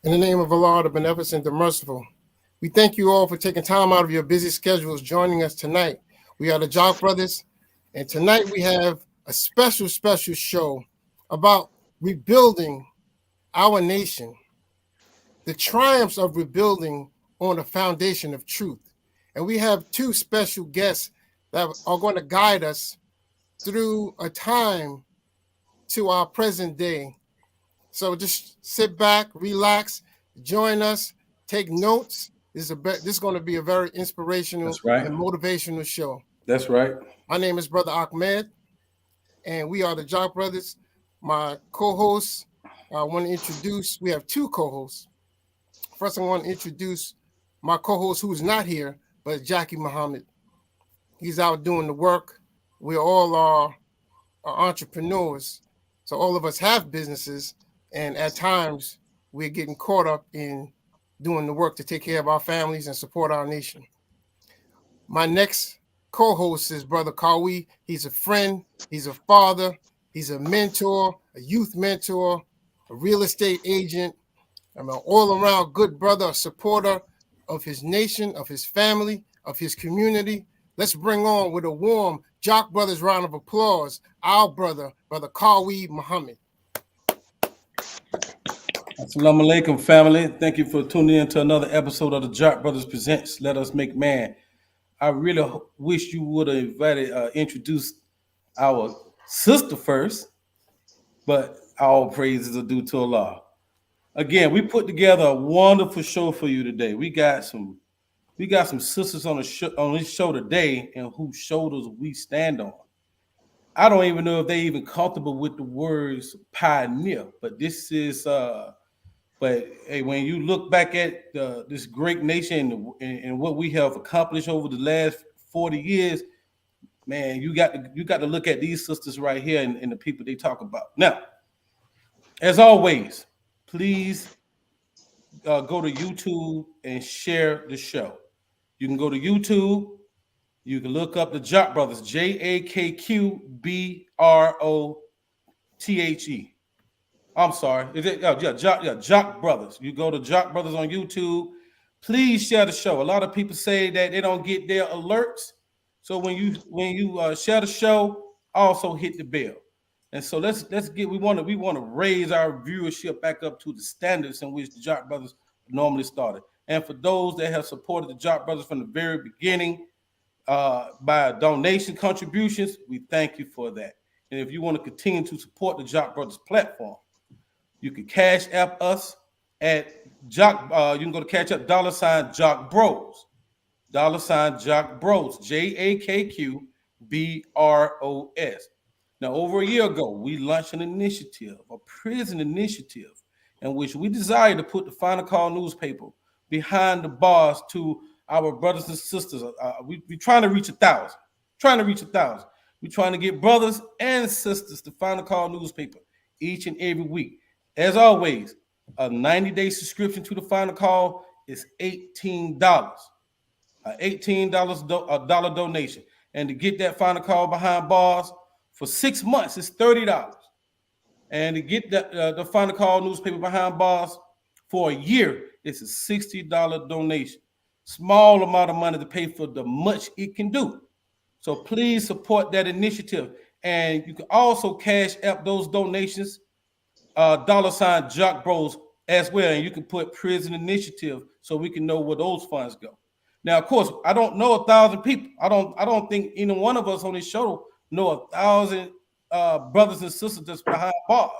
In the name of Allah, the Beneficent, the Merciful, we thank you all for taking time out of your busy schedules joining us tonight. We are the Jock Brothers, and tonight we have a special show about rebuilding our nation, the triumphs of rebuilding on a foundation of truth. And we have two special guests that are going to guide us through a time to our present day. So just sit back, relax, join us, take notes. This is going to be a very inspirational and motivational show. That's right. My name is Brother Ahmed, and we are the Jock Brothers. My co-hosts, I want to introduce, we have two co-hosts. First, I want to introduce my co-host who's not here, but Jackie Muhammad. He's out doing the work. We all are entrepreneurs. So all of us have businesses, and at times we're getting caught up in doing the work to take care of our families and support our nation. My next co-host is Brother Kawi. He's a friend, he's a father, he's a mentor, a youth mentor, a real estate agent. I'm an all-around good brother, a supporter of his nation, of his family, of his community. Let's bring on with a warm Jock Brothers round of applause, our brother, Brother Kawi Muhammad. Assalamu alaikum, family. Thank you for tuning in to another episode of the Jock Brothers Presents Let Us Make Man. I really wish you would have introduced our sister first, but all praises are due to Allah. Again, we put together a wonderful show for you today. We got some sisters on this show today, and whose shoulders we stand on. I don't even know if they even comfortable with the words pioneer, but this is but hey, when you look back at this great nation and what we have accomplished over the last 40 years, man, you got to look at these sisters right here and the people they talk about. Now, as always, please go to YouTube and share the show. You can go to YouTube. You can look up the Jock Brothers, JAKQBROTHE. I'm sorry. Is it? Jock Brothers. You go to Jock Brothers on YouTube. Please share the show. A lot of people say that they don't get their alerts. So when you share the show, also hit the bell. And so we want to raise our viewership back up to the standards in which the Jock Brothers normally started. And for those that have supported the Jock Brothers from the very beginning by donation contributions, we thank you for that. And if you want to continue to support the Jock Brothers platform, you can cash app us at Jock. You can go to Cash App $ Jock Bros, $Jock Bros, JAKQBROS. Now, over a year ago, we launched an initiative, a prison initiative, in which we desire to put the Final Call newspaper behind the bars to our brothers and sisters. We're trying to reach 1,000. We're trying to get brothers and sisters to Final Call newspaper each and every week. As always, a 90-day subscription to the Final Call is $18. $18 dollar donation. And to get that Final Call behind bars for 6 months, it's $30. And to get the Final Call newspaper behind bars for a year, it's a $60 donation. Small amount of money to pay for the much it can do. So please support that initiative. And you can also cash app those donations, $ Jock Bros as well. And you can put prison initiative so we can know where those funds go. Now, of course, I don't know 1,000 people. I don't think any one of us on this show know 1,000 brothers and sisters that's behind bars.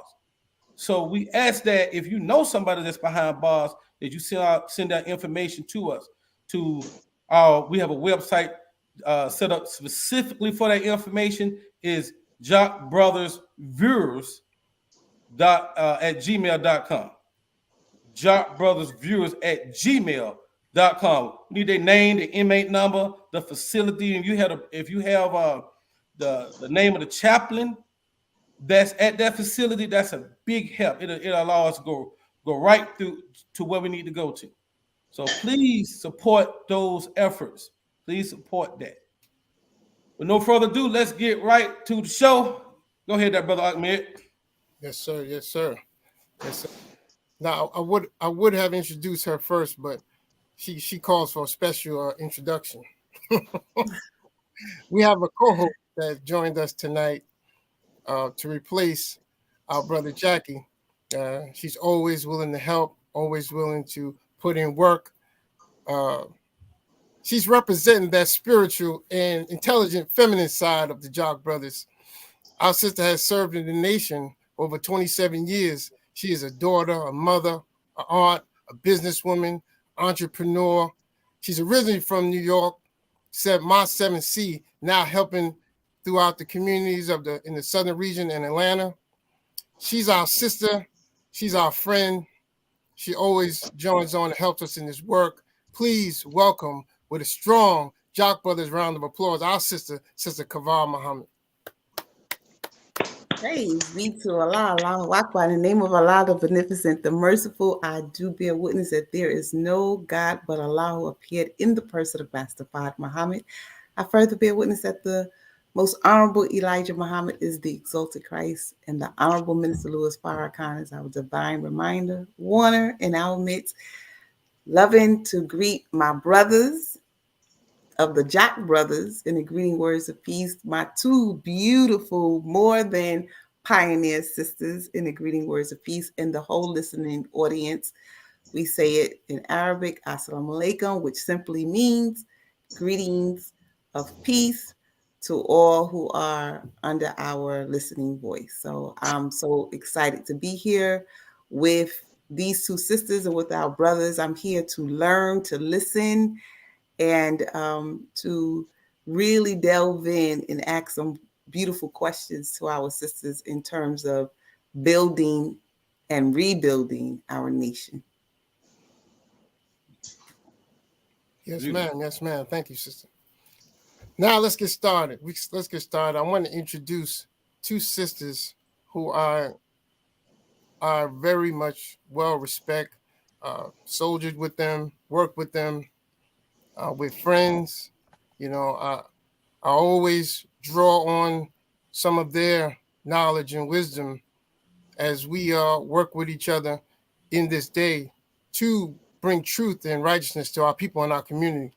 So we ask that if you know somebody that's behind bars, that you send that information to us. We have a website set up specifically for that information, is Jock Brothers Viewers at gmail.com. Jock Brothers Viewers at gmail.com. We need their name, the inmate number, the facility, and if you have the name of the chaplain that's at that facility, that's a big help. It'll allow us to go right through to where we need to go to. So please support those efforts. Please support that. With no further ado, let's get right to the show. Go ahead, Brother Ahmed. Yes, sir. Yes, sir. Now I would have introduced her first, but she calls for a special introduction. We have a co-host that joined us tonight to replace our brother Jackie. She's always willing to help, always willing to put in work. She's representing that spiritual and intelligent feminine side of the Jock Brothers. Our sister has served in the nation over 27 years. She is a daughter, a mother, an aunt, a businesswoman, entrepreneur. She's originally from New York, my 7C, now helping throughout the communities in the southern region and Atlanta. She's our sister. She's our friend. She always joins on and helps us in this work. Please welcome with a strong Jock Brothers round of applause our sister, Sister Kaval Muhammad. Praise be to Allah, Allahu Akbar. In the name of Allah, the Beneficent, the Merciful, I do bear witness that there is no God but Allah who appeared in the person of Master Fard Muhammad. I further bear witness that the most honorable Elijah Muhammad is the exalted Christ, and the honorable Minister Louis Farrakhan is our divine reminder, warner in our midst, loving to greet my brothers of the Jock Brothers in the greeting words of peace, my two beautiful, more than pioneer sisters in the greeting words of peace, and the whole listening audience. We say it in Arabic, Assalamu alaikum, which simply means greetings of peace to all who are under our listening voice. So I'm so excited to be here with these two sisters and with our brothers. I'm here to learn, to listen, and to really delve in and ask some beautiful questions to our sisters in terms of building and rebuilding our nation. Yes, ma'am. Yes, ma'am. Thank you, sister. Now let's get started. Let's get started. I want to introduce two sisters who are very much well respected, soldiered with them, worked with them, with friends. You know, I always draw on some of their knowledge and wisdom as we work with each other in this day to bring truth and righteousness to our people in our community.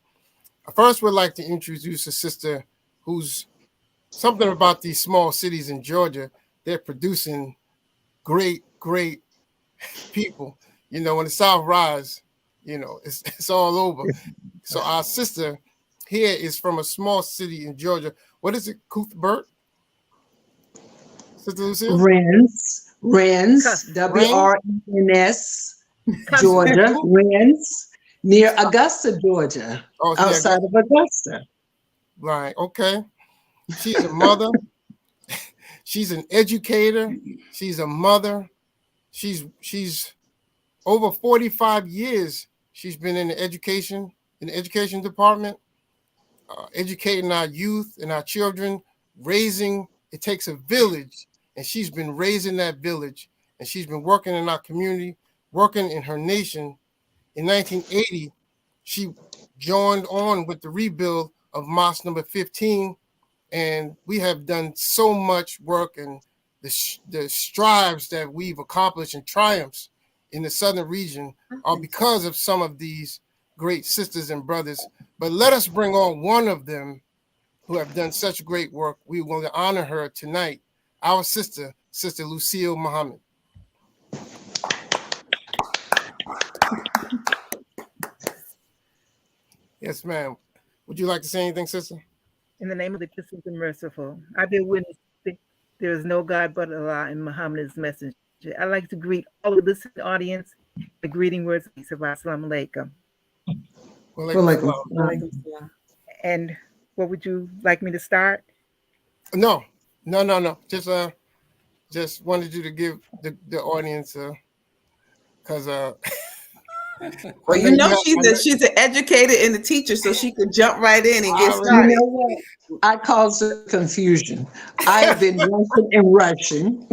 I first would like to introduce a sister who's something about these small cities in Georgia. They're producing great people. You know, when the South rise, you know, it's all over. So our sister here is from a small city in Georgia. What is it, Cuthbert? Sister Lucille? Rennes, W-R-E-N-S, Georgia, Rennes, near Augusta, Georgia, outside of Augusta. Right, okay. She's a mother. She's an educator. She's a mother. She's over 45 years. She's been in the education department, educating our youth and our children, raising. It takes a village, and she's been raising that village, and she's been working in our community, working in her nation. In 1980, she joined on with the rebuild of Mosque number 15, and we have done so much work, and the strives that we've accomplished and triumphs in the southern region are because of some of these great sisters and brothers. But let us bring on one of them who have done such great work. We want to honor her tonight, our sister, Sister Lucille Muhammad. Yes, ma'am. Would you like to say anything, sister? In the name of the Beneficent and Merciful, I bear witness that there is no God but Allah and Muhammad is messenger. I'd like to greet all of the listening audience, the greeting words of peace of Assalamu alaikum. And what would you like me to start? No. Just wanted you to give the audience because well, you know, she's an educator and a teacher, so she could jump right in and get started. You know what? I caused the confusion. I have been rushing and rushing,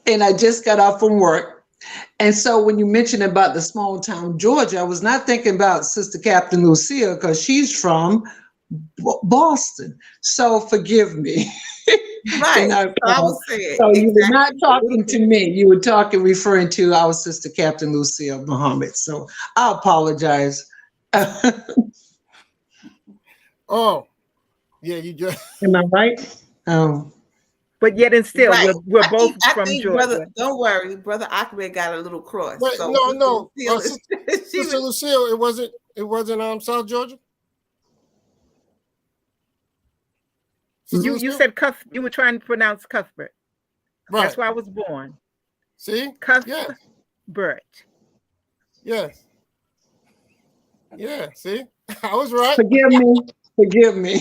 and I just got off from work. And so when you mentioned about the small town Georgia, I was not thinking about Sister Captain Lucille because she's from Boston. So forgive me. Right. in our So I class. was saying, So you were not exactly. talking to me. You were referring to our sister, Captain Lucille Muhammad. So I apologize. Oh, yeah, you just Am I right? Oh, But yet and still, Right. we're both I from think, brother, Georgia. don't worry, brother Ahmed got a little cross. wait, So no, Sister no. Lucille is- she Sister was, Lucille, it wasn't South Georgia. Sister You Lucille? said Cuth. You were trying to pronounce Cuthbert. Right. That's where I was born. See? Cuthbert. Yes. Yeah. See? I was right. forgive me. Forgive me.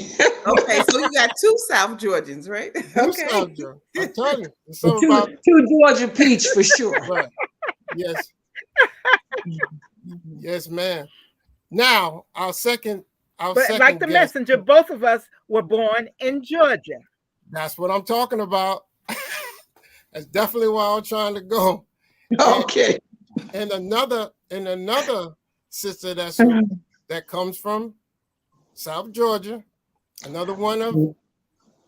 okay, so you got two South Georgians, right? Two Okay. South Georgia. I tell you, it's something about two Georgia peach for sure. right. Yes. Yes, ma'am. Now But like the guest. messenger, both of us were born in Georgia. That's what I'm talking about. That's definitely where I'm trying to go. Okay. And another sister that comes from South Georgia. Another one of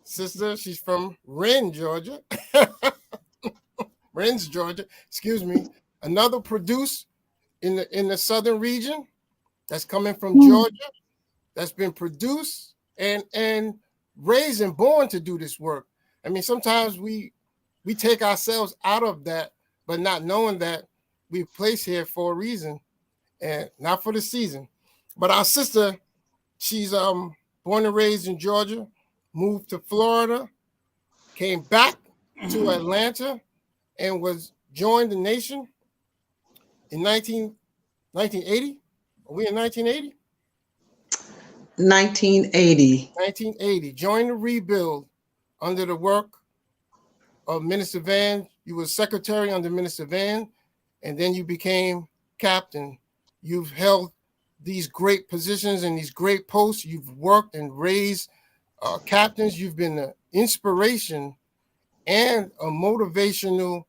sister. She's from Wren, Georgia. Wren's, Georgia. Excuse me. Another produce in the southern region that's coming from Georgia. That's been produced and raised and born to do this work. I mean, sometimes we take ourselves out of that, but not knowing that we're placed here for a reason and not for the season. But our sister, she's born and raised in Georgia, moved to Florida, came back to Atlanta, and was joined the nation in 1980. Are we in 1980? 1980. 1980. Joined the rebuild under the work of Minister Van. You were secretary under Minister Van, and then you became captain. You've held these great positions and these great posts. You've worked and raised captains. You've been an inspiration and a motivational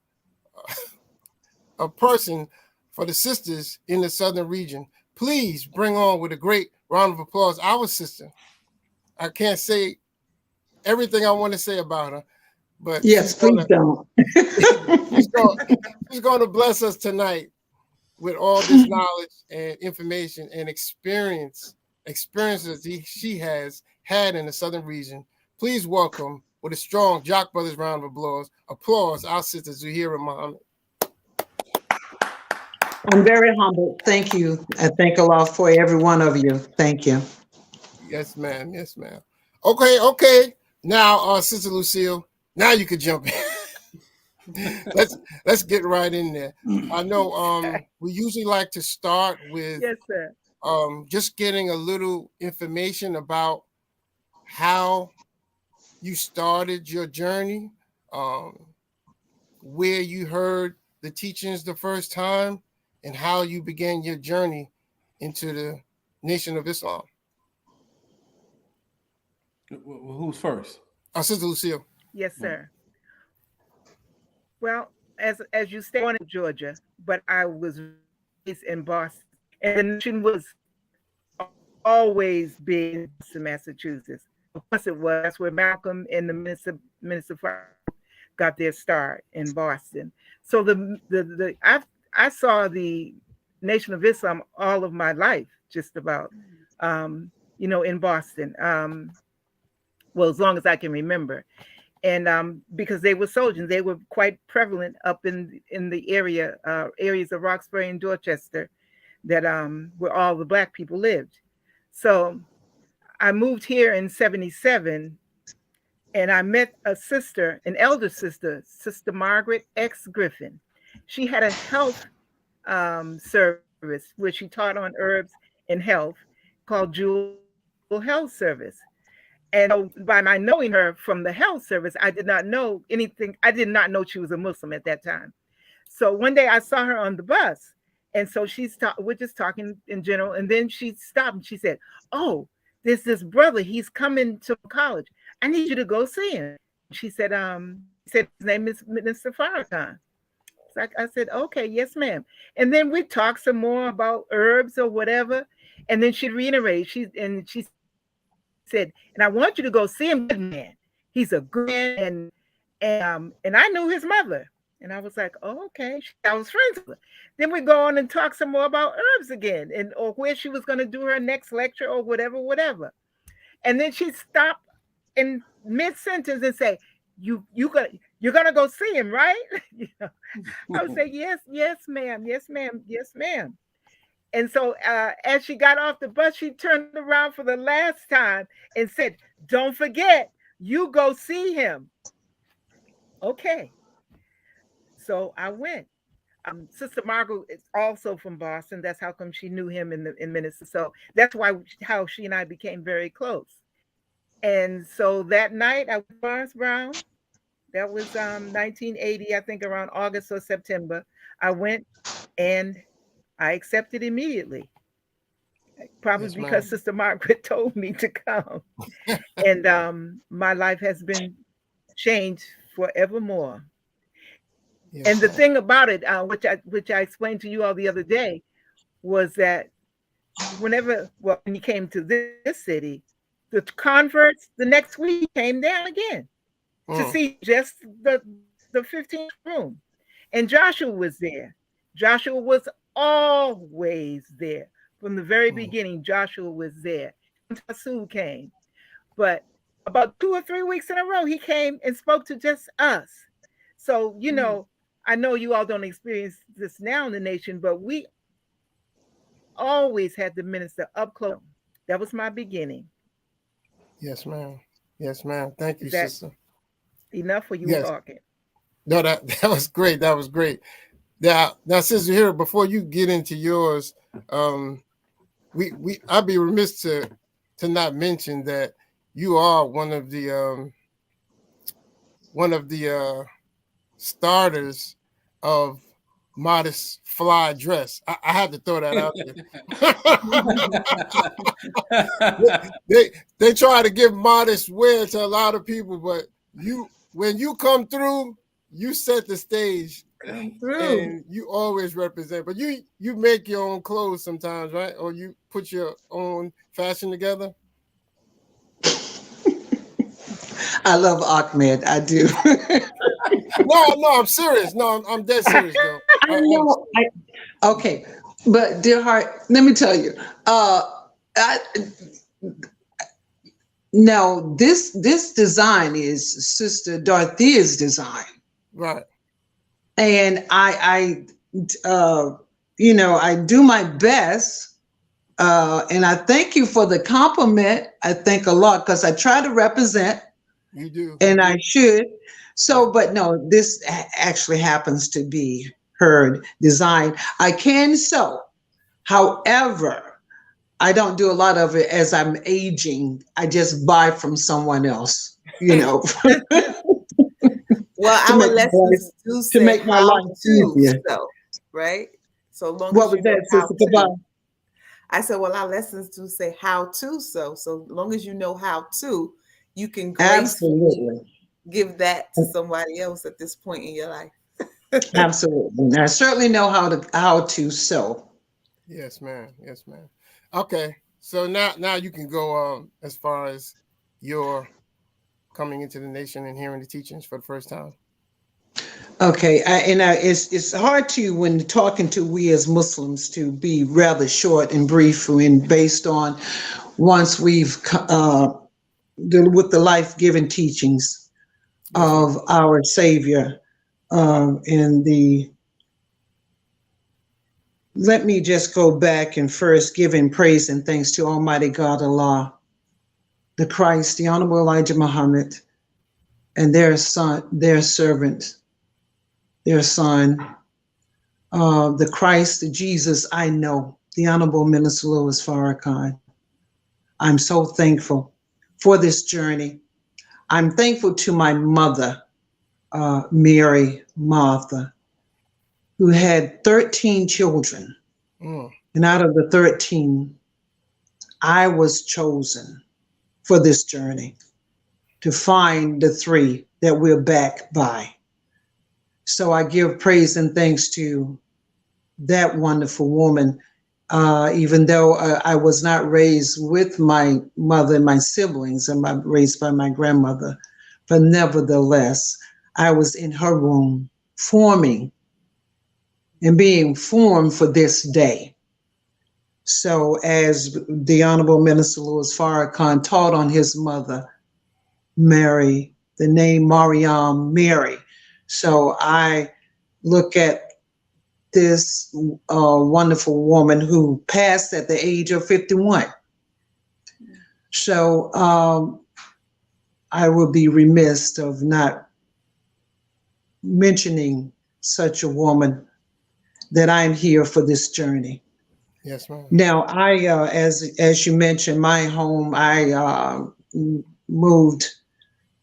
a person for the sisters in the southern region. Please bring on with a great round of applause our sister. I can't say everything I want to say about her, but Yes, please don't. she's going to bless us tonight with all this knowledge and information and experiences she has had in the southern region. Please welcome with a strong Jock Brothers round of applause our sister Zuhira Muhammad. I'm very humbled. Thank you. I thank Allah for every one of you. Thank you. Yes, ma'am. Yes, ma'am. Okay. Now, Sister Lucille, now you could jump in. let's get right in there. I know we usually like to start with Yes, sir. just getting a little information about how you started your journey, where you heard the teachings the first time, and how you began your journey into the Nation of Islam. Who's first? Sister Lucille. Yes, sir. Well, as you stay on in Georgia, but I was raised in Boston, and the nation was always big in Massachusetts. Of course, it was. That's where Malcolm and the Minister Farrar got their start in Boston. So I saw the Nation of Islam all of my life, just about, in Boston. Well, as long as I can remember. And because they were soldiers, they were quite prevalent up in the areas of Roxbury and Dorchester that where all the Black people lived. So I moved here in 1977, and I met a sister, an elder sister, Sister Margaret X. Griffin. She had a health service where she taught on herbs and health called Jewel Health Service. And by my knowing her from the health service, I did not know anything. I did not know she was a Muslim at that time. So one day I saw her on the bus. And so we're just talking in general. And then she stopped and she said, "Oh, there's this brother. He's coming to college. I need you to go see him." She said, his name is Mr. Farrakhan. So I said, "Okay, yes, ma'am." And then we talked some more about herbs or whatever. And then she reiterated, she said, "And I want you to go see him, good man. he's a good man, and I knew his mother. And I was like, oh, okay. I was friends with her. Then we go on and talk some more about herbs again, and or where she was going to do her next lecture or whatever. And then she stopped in mid-sentence and say, you're gonna go see him, right? You know, I would say, yes, ma'am. And so as she got off the bus, she turned around for the last time and said, don't forget, you go see him. Okay. So I went. Sister Margaret is also from Boston. That's how come she knew him in Minnesota. So that's how she and I became very close. And so that night I was Barnes Brown. That was 1980, I think around August or September. I went and I accepted immediately. Probably because Sister Margaret told me to come. And my life has been changed forevermore. Yes, and the thing about it, which I explained to you all the other day, was that when you came to this city, the converts the next week came down again to see just the 15th room. And Joshua was there. Joshua was always there. From the very beginning, Joshua was there. Tasu came. But about 2 or 3 weeks in a row, he came and spoke to just us. So, you know, I know you all don't experience this now in the nation, but we always had the minister up close. That was my beginning. Yes, ma'am. Yes, ma'am. Thank you, sister. Enough for you talking. No, that was great. That was great. Now, Sister Hira, before you get into yours, I'd be remiss to not mention that you are one of the starters of Modest Fly Dress. I had to throw that out there. they try to give modest wear to a lot of people, but when you come through, you set the stage. And you always represent, but you make your own clothes sometimes, right? Or you put your own fashion together. I love Ahmed. I do. No, I'm serious. No, I'm dead serious, though. I know. Okay, but dear heart, let me tell you. Now this design is Sister Dorothea's design, right? And I do my best. And I thank you for the compliment. I think a lot because I try to represent. You do. And I should. So, but no, this actually happens to be her design. I can sew. However, I don't do a lot of it as I'm aging. I just buy from someone else, you know. Well, our lessons do say to make my life easier, right? So long as you know how to. I said, well, our lessons do say how to sew. So long as you know how to, you can gracefully give that to somebody else at this point in your life. Absolutely. I certainly know how to sew. Yes, ma'am. Yes, ma'am. Okay. So now you can go as far as your coming into the nation and hearing the teachings for the first time. Okay, it's hard to, when talking to we as Muslims, to be rather short and brief and based on once we've with the life-giving teachings of our Savior let me just go back and first giving praise and thanks to Almighty God Allah, the Christ, the Honorable Elijah Muhammad, and their son, their servant, their son, the Christ, the Jesus I know, the Honorable Minister Louis Farrakhan. I'm so thankful for this journey. I'm thankful to my mother, Mary Martha, who had 13 children. And out of the 13, I was chosen for this journey to find the 3 that we're backed by. So I give praise and thanks to that wonderful woman, even though I was not raised with my mother and my siblings, and I'm raised by my grandmother. but nevertheless, I was in her womb forming and being formed for this day. So as the Honorable Minister Louis Farrakhan taught on his mother, Mary, the name Mariam Mary. So I look at this wonderful woman who passed at the age of 51. So I would be remiss of not mentioning such a woman, that I'm here for this journey. Yes, ma'am. Now, I, as you mentioned, my home, I moved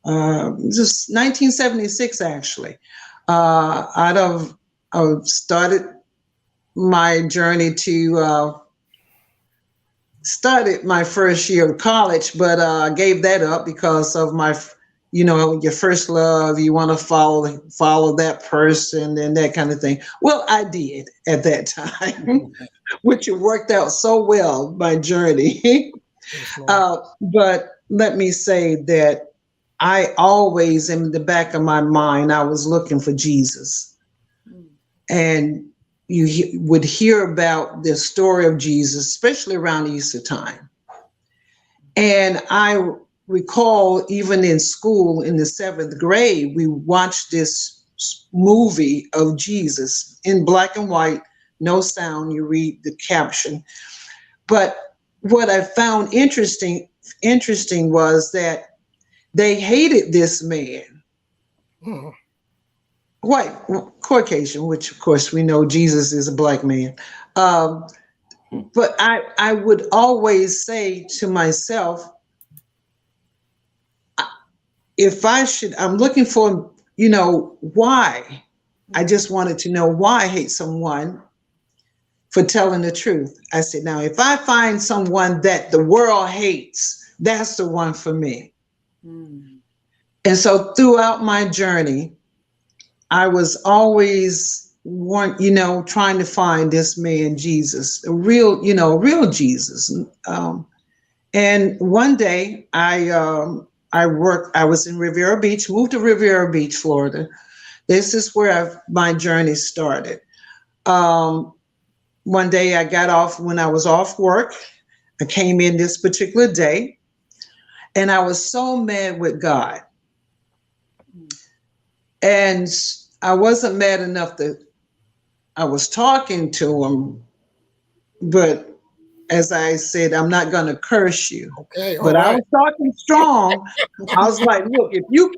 just 1976, actually. I started my journey to, started my first year of college, but gave that up because of my, your first love, you want to follow that person and that kind of thing. Well, I did at that time, which worked out so well, my journey. Yes, ma'am. But let me say that I always, in the back of my mind, I was looking for Jesus. And you would hear about the story of Jesus, especially around Easter time. And I recall even in school in the 7th grade, we watched this movie of Jesus in black and white, no sound, you read the caption. But what I found interesting was that they hated this man, white, Caucasian, which of course we know Jesus is a black man. But I would always say to myself, if I'm looking for, why. I just wanted to know why I hate someone for telling the truth. I said, now, if I find someone that the world hates, that's the one for me. And so throughout my journey, I was always trying to find this man, Jesus, a real Jesus. And one day I was in Riviera Beach, moved to Riviera Beach, Florida. This is where my journey started. One day I got off, when I was off work, I came in this particular day, and I was so mad with God. And I wasn't mad enough that I was talking to him, but as I said, I'm not going to curse you. Okay, but right. I was talking strong. I was like, look, if you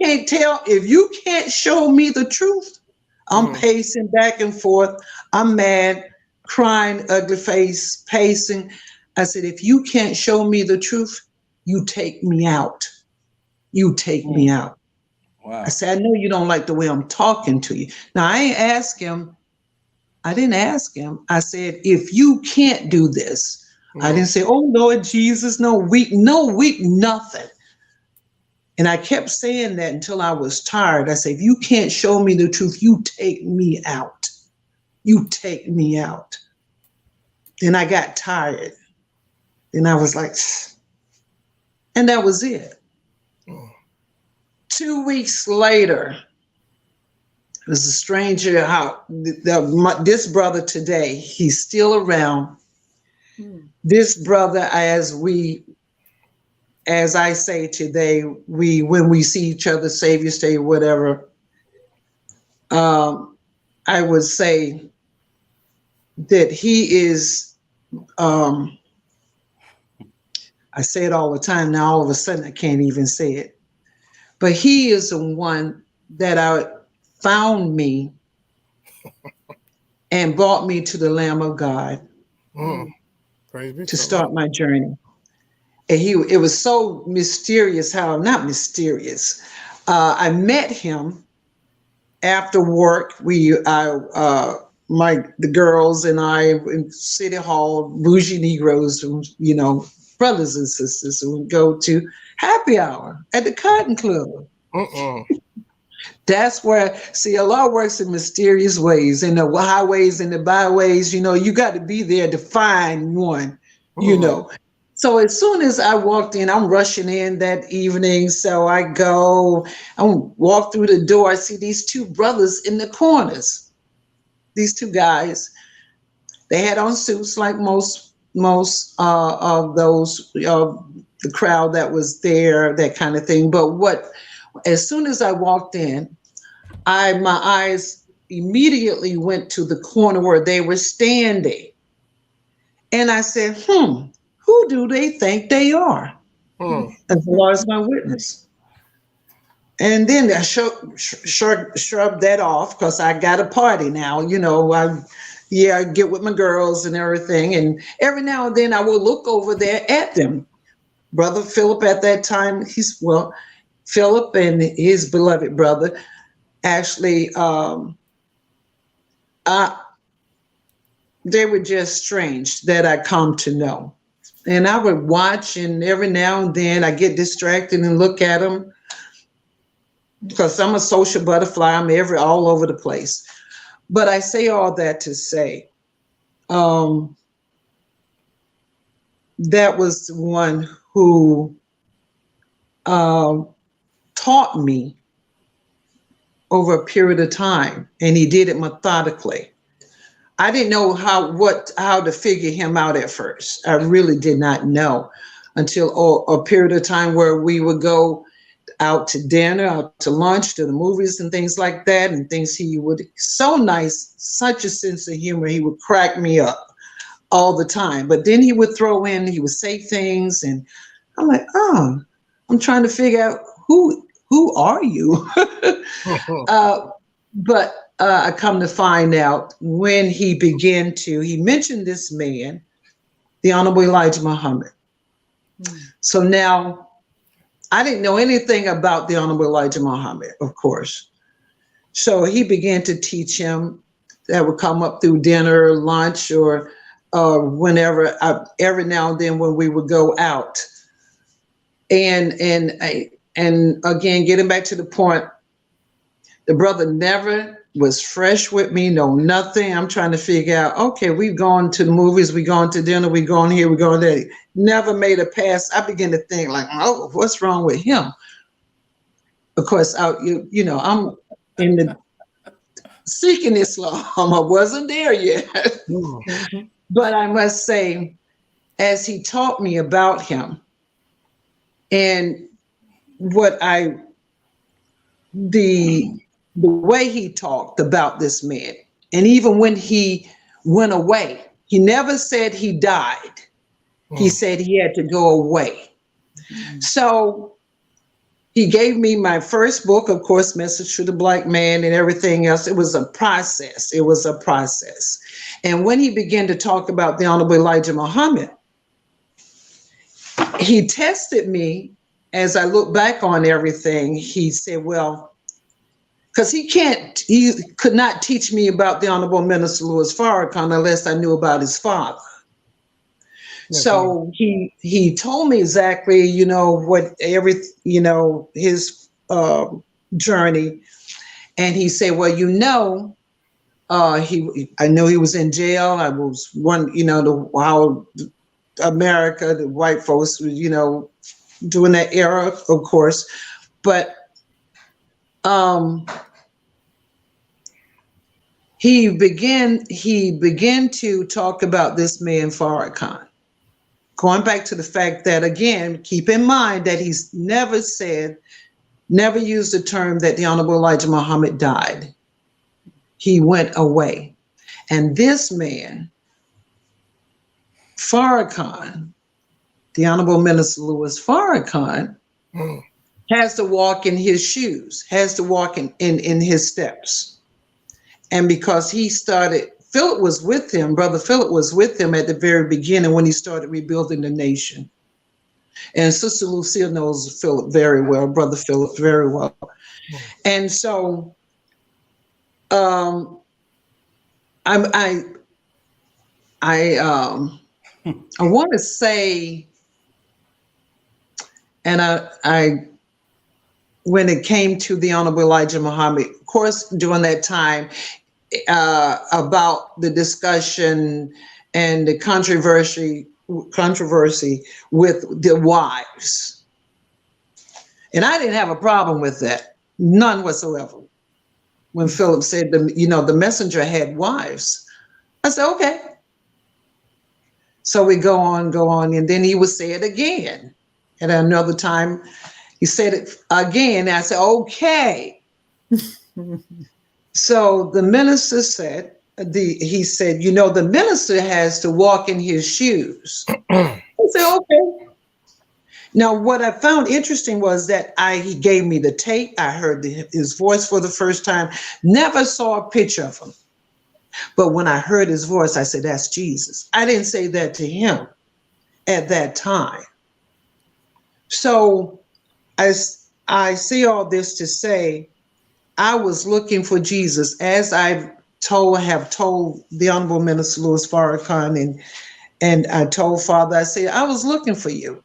can't show me the truth, I'm pacing back and forth. I'm mad, crying, ugly face, pacing. I said, if you can't show me the truth, you take me out. You take me out. Wow. I said, I know you don't like the way I'm talking to you. Now, I didn't ask him. I said, if you can't do this, I didn't say, oh, Lord Jesus, no, weak, nothing. And I kept saying that until I was tired. I said, if you can't show me the truth, you take me out. You take me out. Then I got tired. Then I was like, and that was it. 2 weeks later, it was a stranger how this brother today, he's still around. This brother, as I say today, when we see each other, Savior's Day, whatever, I would say that he is, I say it all the time, now all of a sudden I can't even say it. But he is the one that found me and brought me to the Lamb of God to start my journey. And it was so mysterious not mysterious. I met him after work. The girls and I in City Hall, bougie Negroes, brothers and sisters, who would go to happy hour at the Cotton Club. That's where, see, Allah works in mysterious ways, in the highways and the byways. You got to be there to find one, So as soon as I walked in, I'm rushing in that evening. So I go, I walk through the door. I see these two brothers in the corners. These two guys. They had on suits like most of those the crowd that was there, that kind of thing. But as soon as I walked in, my eyes immediately went to the corner where they were standing, and I said, who do they think they are? As far as my witness. And then I shrugged that off because I got a party now. I get with my girls and everything. And every now and then I will look over there at them. Brother Philip at that time, Philip and his beloved brother, actually, they were just strange that I come to know. And I would watch, and every now and then I get distracted and look at them because I'm a social butterfly. I'm all over the place. But I say all that to say, that was one who taught me over a period of time, and he did it methodically. I didn't know how to figure him out at first. I really did not know until a period of time where we would go out to dinner, out to lunch, to the movies and things like that, and things he would, so nice, such a sense of humor, he would crack me up all the time. But then he would throw in, he would say things, and I'm like, I'm trying to figure out who are you? But I come to find out when he mentioned this man, the Honorable Elijah Muhammad. So now I didn't know anything about the Honorable Elijah Muhammad, of course. So he began to teach him. That would come up through dinner, lunch, or whenever, every now and then when we would go out. And again, getting back to the point, the brother never was fresh with me, no nothing. I'm trying to figure out, okay, we've gone to the movies, we've gone to dinner, we've gone here, we're going there. Never made a pass. I began to think like, oh, what's wrong with him? Of course, I'm in the seeking Islam. I wasn't there yet. But I must say, as he taught me about him and the way he talked about this man, and even when he went away, he never said he died. He said he had to go away. So he gave me my first book, of course, Message to the Black Man and everything else. It was a process. And when he began to talk about the Honorable Elijah Muhammad, he tested me. As I look back on everything, he said, well, because he could not teach me about the Honorable Minister Louis Farrakhan unless I knew about his father. Yes, so he told me exactly, his journey. And he said, well, I know he was in jail. I was how America, the white folks, during that era, of course. But he began to talk about this man Farrakhan. Going back to the fact that, again, keep in mind that he's never used the term that the Honorable Elijah Muhammad died. He went away. And this man, Farrakhan, the Honorable Minister Louis Farrakhan, has to walk in his shoes, has to walk in his steps. And because Philip was with him, Brother Philip was with him at the very beginning when he started rebuilding the nation. And Sister Lucille knows Philip very well, Brother Philip very well. And so I want to say, and I when it came to the Honorable Elijah Muhammad, of course, during that time, about the discussion and the controversy controversy with the wives. And I didn't have a problem with that, none whatsoever. When Philip said, the messenger had wives, I said, okay. So we go on, and then he would say it again. And another time, he said it again. And I said, okay. So the minister said, the minister has to walk in his shoes. I said, okay. Now, what I found interesting was that he gave me the tape. I heard his voice for the first time, never saw a picture of him. But when I heard his voice, I said, that's Jesus. I didn't say that to him at that time. So I say all this to say, I was looking for Jesus, as have told the Honorable Minister Louis Farrakhan, and I told Father, I said, I was looking for you.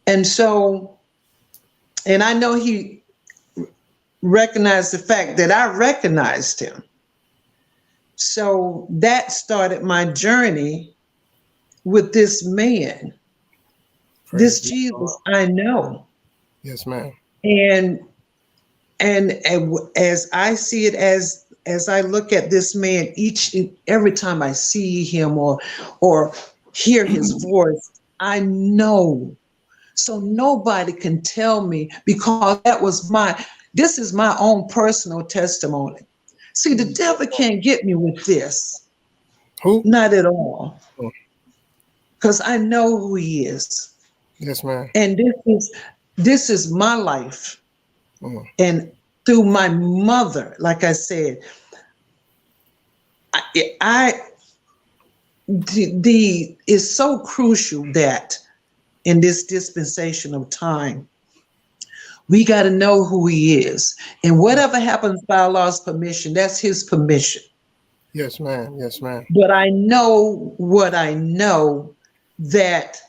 And so, and I know he recognized the fact that I recognized him. So that started my journey with this man, this Jesus I know. Yes, ma'am. And as I see it, as I look at this man, every time I see him or hear his voice, I know. So nobody can tell me, because this is my own personal testimony. See, the devil can't get me with this. Who? Not at all. Because I know who he is. Yes, ma'am. And this is my life. And through my mother, like I said, it's so crucial that in this dispensation of time, we got to know who he is. And whatever happens by Allah's permission, that's his permission. Yes, ma'am. Yes, ma'am. But I know what I know, that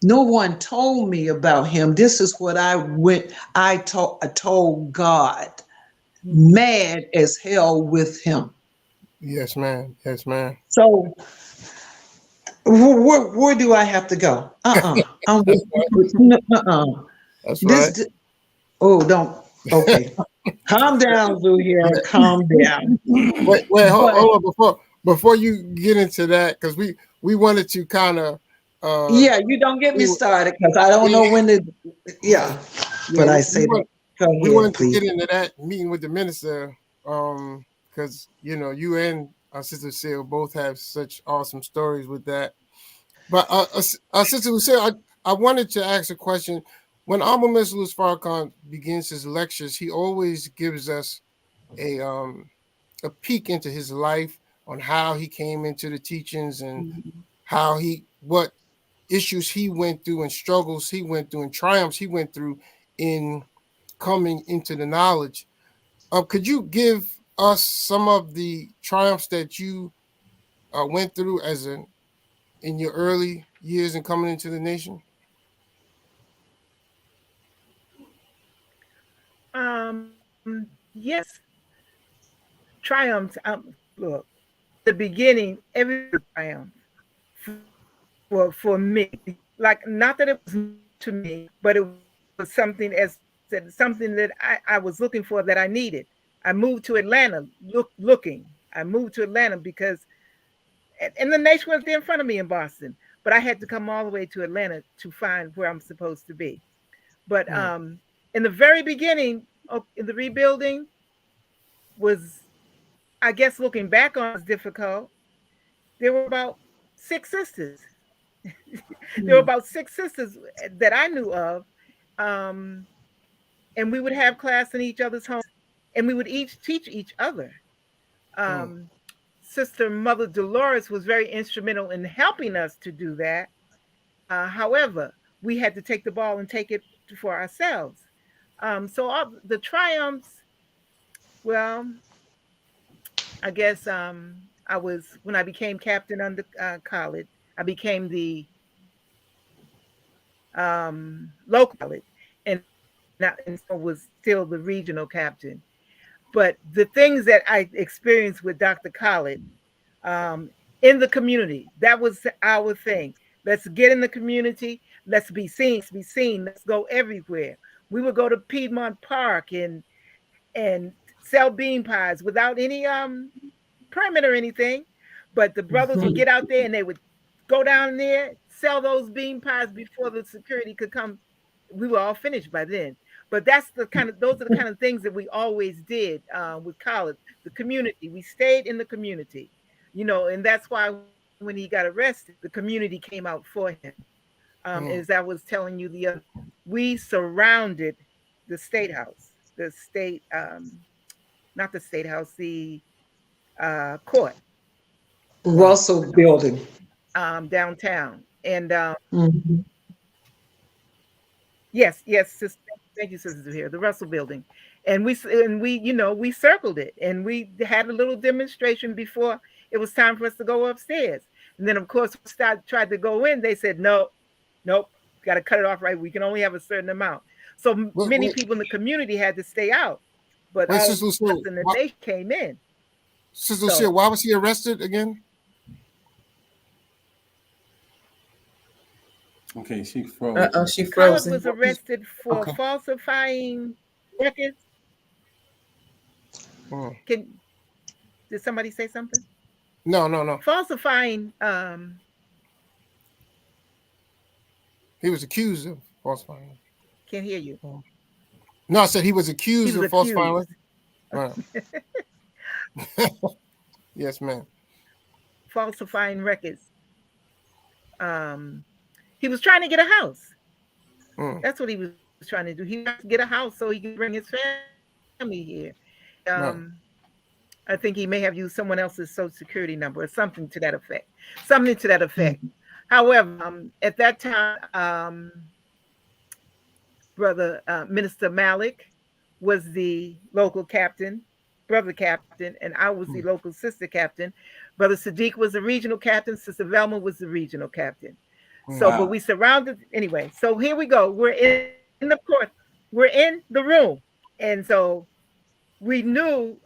no one told me about him. This is what I told God, mad as hell with him. Yes, ma'am. Yes, ma'am. So where do I have to go? That's right. Don't. Okay. Calm down, Zuhair. Calm down. Wait, hold on. Before you get into that, because we wanted to kind of. Yeah, you don't get me started, because I don't know when to. Yeah, but I say that. We wanted to get into that meeting with the minister, because you and Sister Lucille both have such awesome stories with that. But Sister Lucille, I wanted to ask a question. When Honorable Minister Louis Farrakhan begins his lectures, he always gives us a peek into his life, on how he came into the teachings, and what issues he went through, and struggles he went through, and triumphs he went through in coming into the knowledge. Could you give us some of the triumphs that you went through in your early years in coming into the nation? Yes. Triumphs. Look, the beginning, every triumph for me. Like, not that it was to me, but it was something that I was looking for, that I needed. I moved to Atlanta looking. I moved to Atlanta because, and the nation was there in front of me in Boston, but I had to come all the way to Atlanta to find where I'm supposed to be. But in the very beginning, in the rebuilding, was, I guess, looking back on, it was difficult. There were about 6 sisters. There were about 6 sisters that I knew of. And we would have class in each other's homes, and we would each teach each other. Sister Mother Dolores was very instrumental in helping us to do that. However, we had to take the ball and take it for ourselves. So all the triumphs, well, I guess when I became captain under college, I became the local college, and so was still the regional captain. But the things that I experienced with Dr. Khalid, in the community. That was our thing. Let's get in the community. Let's be seen. Let's be seen. Let's go everywhere. We would go to Piedmont Park and sell bean pies without any permit or anything. But the brothers would get out there and they would go down there, sell those bean pies before the security could come. We were all finished by then. But that's the kind of, those are the kind of things that we always did with college, the community. We stayed in the community, you know, and that's why when he got arrested, the community came out for him. As I was telling you the other, we surrounded the state house, the state, not the state house, the court. Russell Building. Downtown. And Mhm. yes, sister, thank you, Sister here, the Russell Building. And we, you know, we circled it and we had a little demonstration before it was time for us to go upstairs. And then, of course, we tried to go in. They said, nope, got to cut it off, right? We can only have a certain amount. So many people in the community had to stay out. But all Sister of us Lucille, in the nation came in. Sister Lucille, why was he arrested again? Okay, she froze. She Khaled frozen. was arrested for Okay. falsifying records. Did somebody say something? No. Falsifying. He was accused of falsifying. Can't hear you. No, I said he was accused He was of falsifying. accused. Right. Yes, ma'am. Falsifying records. He was trying to get a house. That's what he was trying to do. He wanted to get a house so he could bring his family here. I think he may have used someone else's social security number or something to that effect. However, at that time, Brother Minister Malik was the local captain, brother captain, and I was the local sister captain. Brother Sadiq was the regional captain. Sister Velma was the regional captain. So, but we surrounded anyway. So here we go. We're in the court. We're in the room, and so we knew.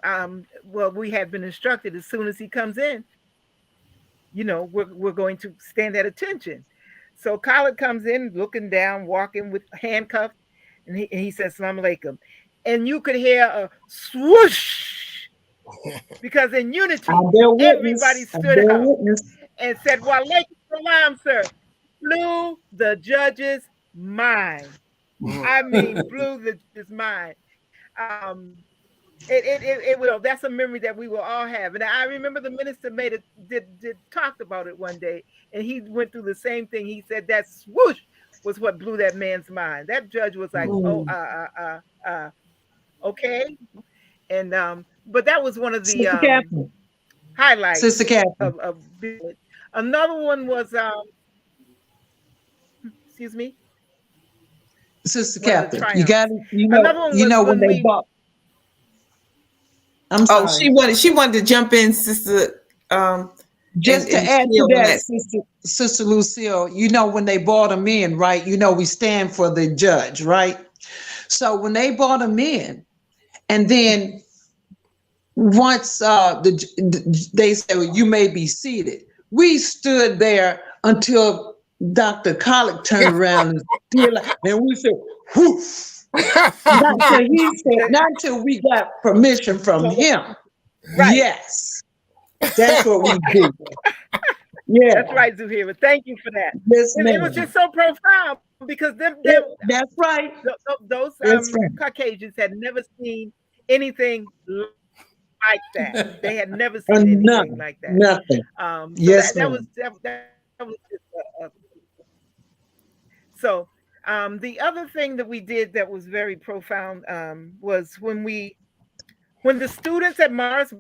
Well, we had been instructed as soon as he comes in, you know, we're going to stand at attention. So Khaled comes in, looking down, walking with handcuffed, and he says, "Assalamu alaikum," and you could hear a swoosh because in unity, everybody stood up and said, "Wa alaikum salam, sir." Blew the judge's mind. I mean, blew the judge's mind. It will. That's a memory that we will all have. And I remember the minister talked about it one day, and he went through the same thing. He said that swoosh was what blew that man's mind. That judge was like, okay. And but that was one of the highlights. Sister Catherine. Of another one was excuse me. Sister Catherine, you got it. You know when they bought. I'm sorry. Oh, she wanted to jump in, Sister. Just to add to that, Sister Lucille, you know when they brought him in, right? You know we stand for the judge, right? So when they brought him in, and then once they said, well, "You may be seated," we stood there until Dr. Khaled turned around and we said, "Whoof." Not until we got permission from him. Right. Yes. That's what we do. Yeah. That's right, Zuhira. Thank you for that. Yes, it was just so profound because that's right. Those Caucasians had never seen anything like that. They had never seen anything like that. Nothing. Yes, that was just so the other thing that we did that was very profound was when the students at Mars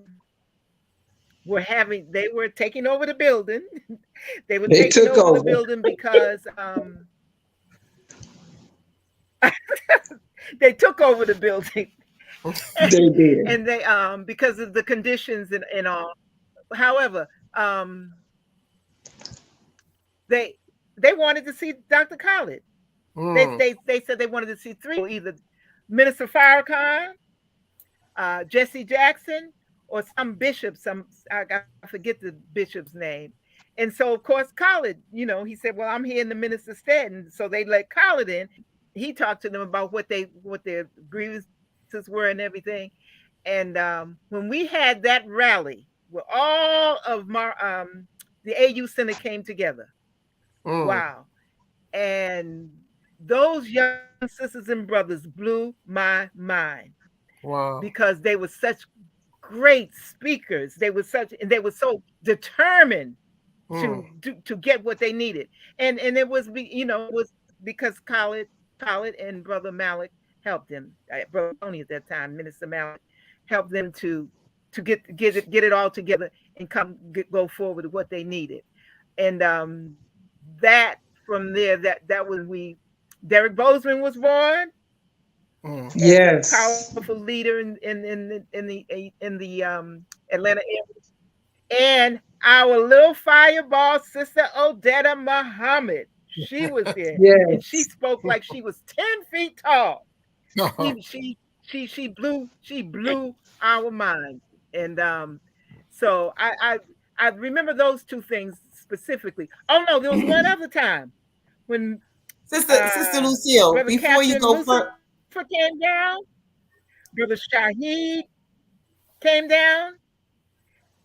they were taking over the building. They taking over the building because they took over the building. They did. And they because of the conditions and all. However, they wanted to see Dr. Khaled. They said they wanted to see three, either Minister Farrakhan, Jesse Jackson, or some bishop, I forget the bishop's name. And so of course Khalid, he said, well, I'm here in the minister's stead. And so they let Khalid in. He talked to them about what their grievances were and everything. And when we had that rally where all of the AU Center came together, wow. And those young sisters and brothers blew my mind. Wow. Because they were such great speakers. They were so determined to get what they needed. And it was because Khalid and Brother Malik helped them. Brother Tony at that time, Minister Malik, helped them to get it all together and go forward with what they needed. And that from there, that was Derek Bozeman was born. Yes, Powerful leader in the Atlanta area, and our little fireball sister Odetta Muhammad. She was there, and she spoke like she was 10 feet tall. She blew our mind, and so I remember those two things specifically. Oh no, there was one other time when Sister Lucille, Brother before Captain you go Musa came down, Brother Shaheed came down,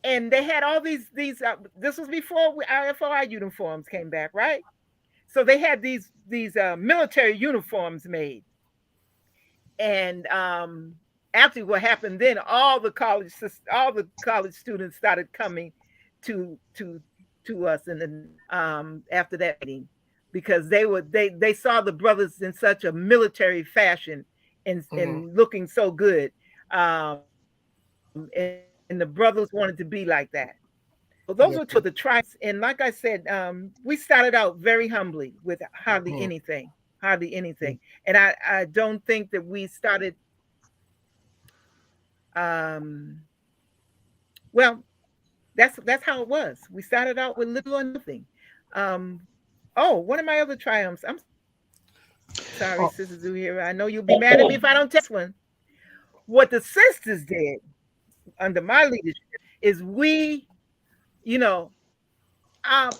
and they had all these this was before our FOI uniforms came back, right? So they had these military uniforms made. And actually what happened then, all the college students started coming to us, and then after that meeting, because they saw the brothers in such a military fashion and looking so good, and the brothers wanted to be like that. So those were two of the triumphs. And like I said, we started out very humbly with hardly anything. And I don't think that we started. Well, that's how it was. We started out with little or nothing. One of my other triumphs. I'm sorry, Sister Zuhira. I know you'll be mad at me if I don't test one. What the sisters did under my leadership is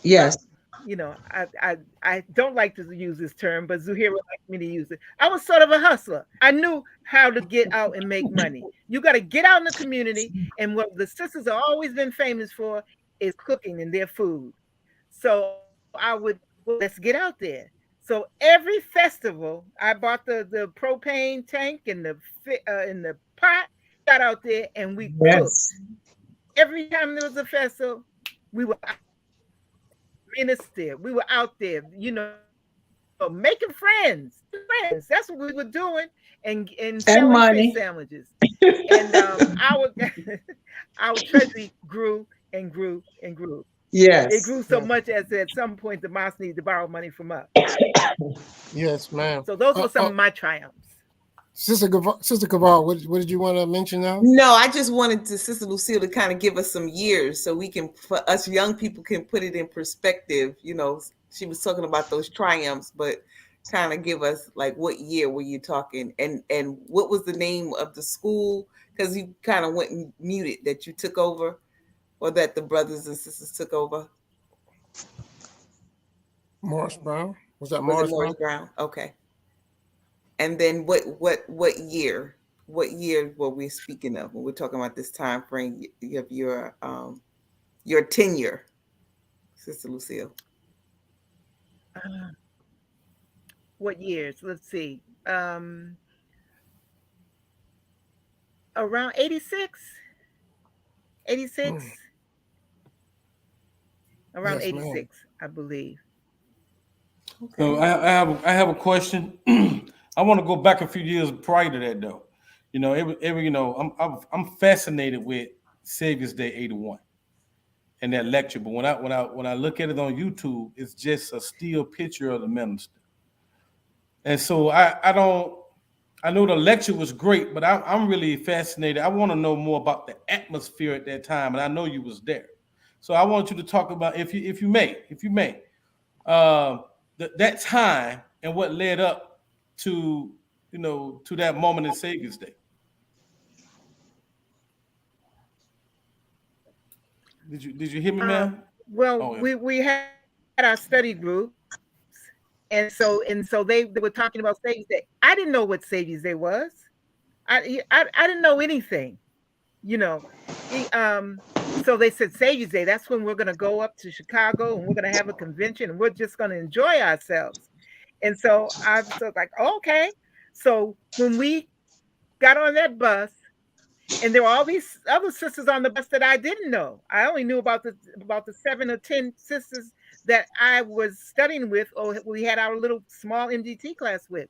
yes. I don't like to use this term, but Zuhira likes me to use it. I was sort of a hustler. I knew how to get out and make money. You got to get out in the community, and what the sisters have always been famous for is cooking and their food. So let's get out there. So every festival, I bought the propane tank and the pot, got out there, and we cooked. Every time there was a festival, we were minister. We were out there, making friends. That's what we were doing, and selling money. fish sandwiches. And our treasury grew and grew and grew. Yes, it grew so much as at some point the mosque needed to borrow money from us. Yes, ma'am. So those were some of my triumphs. Sister Kaval, what did you want to mention now? No, I just wanted Sister Lucille to kind of give us some years so for us young people can put it in perspective. She was talking about those triumphs, but kind of give us like what year were you talking, and what was the name of the school? Because you kind of went and muted that you took over, or that the brothers and sisters took over. Morris Brown. Was that Morris Morris Brown? Okay. And then what year? What year were we speaking of when we're talking about this time frame of your tenure, Sister Lucille? What years? Let's see. Around 86. 86. Around 86, ma'am. I believe. Okay. So I have a question. I want to go back a few years prior to that, though. I'm fascinated with Savior's Day '81 and that lecture. But when I look at it on YouTube, it's just a still picture of the minister. And so I know the lecture was great, but I'm really fascinated. I want to know more about the atmosphere at that time, and I know you was there. So I want you to talk about, if you may, that time and what led up to that moment in Savior's Day. Did you hear me, ma'am? Well, Oh, yeah. we had our study group, and so they were talking about Savior's Day. I didn't know what Savior's Day was. I didn't know anything, you know. So they said Savior's Day. That's when we're going to go up to Chicago and we're going to have a convention and we're just going to enjoy ourselves. And so I was like, okay. So when we got on that bus, and there were all these other sisters on the bus that I didn't know. I only knew about the 7 or 10 sisters that I was studying with, or we had our little small MDT class with.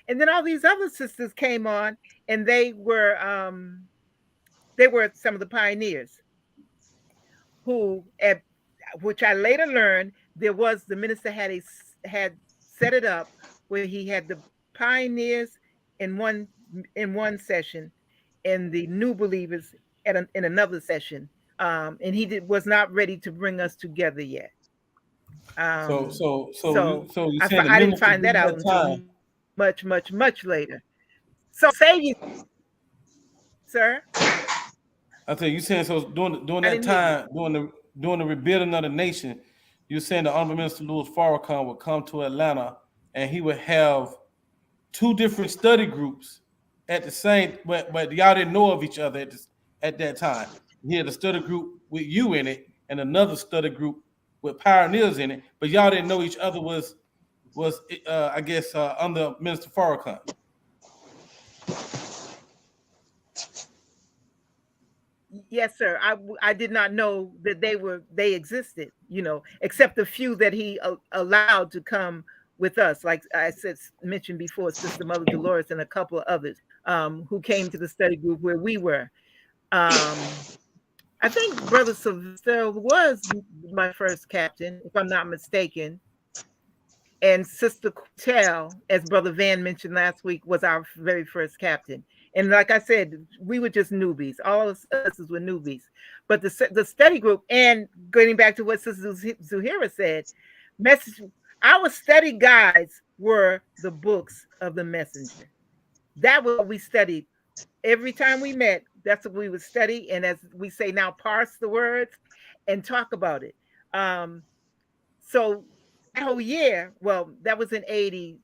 And then all these other sisters came on, and they were some of the pioneers who, which I later learned, the minister had set it up where he had the pioneers in one session and the new believers in another session, and he was not ready to bring us together yet. So you I saying didn't find that out until much later. So Savior, sir. I tell you saying so during I that didn't hear time, during the rebuilding of the nation, you're saying the Honorable Minister Louis Farrakhan would come to Atlanta and he would have 2 different study groups at the same, but y'all didn't know of each other at that time. He had a study group with you in it and another study group with pioneers in it, but y'all didn't know each other was I guess under Minister Farrakhan. Yes, sir. I did not know that they existed, you know, except the few that he allowed to come with us. Like I mentioned before, Sister Mother Dolores and a couple of others who came to the study group where we were. I think Brother Sylvester was my first captain, if I'm not mistaken. And Sister Quintel, as Brother Van mentioned last week, was our very first captain. And like I said, we were just newbies. All of us were newbies. But the study group, and getting back to what Sister Zuhira said, our study guides were the books of the messenger. That was what we studied. Every time we met, that's what we would study. And as we say now, parse the words and talk about it. So that whole year, well, that was in 80s.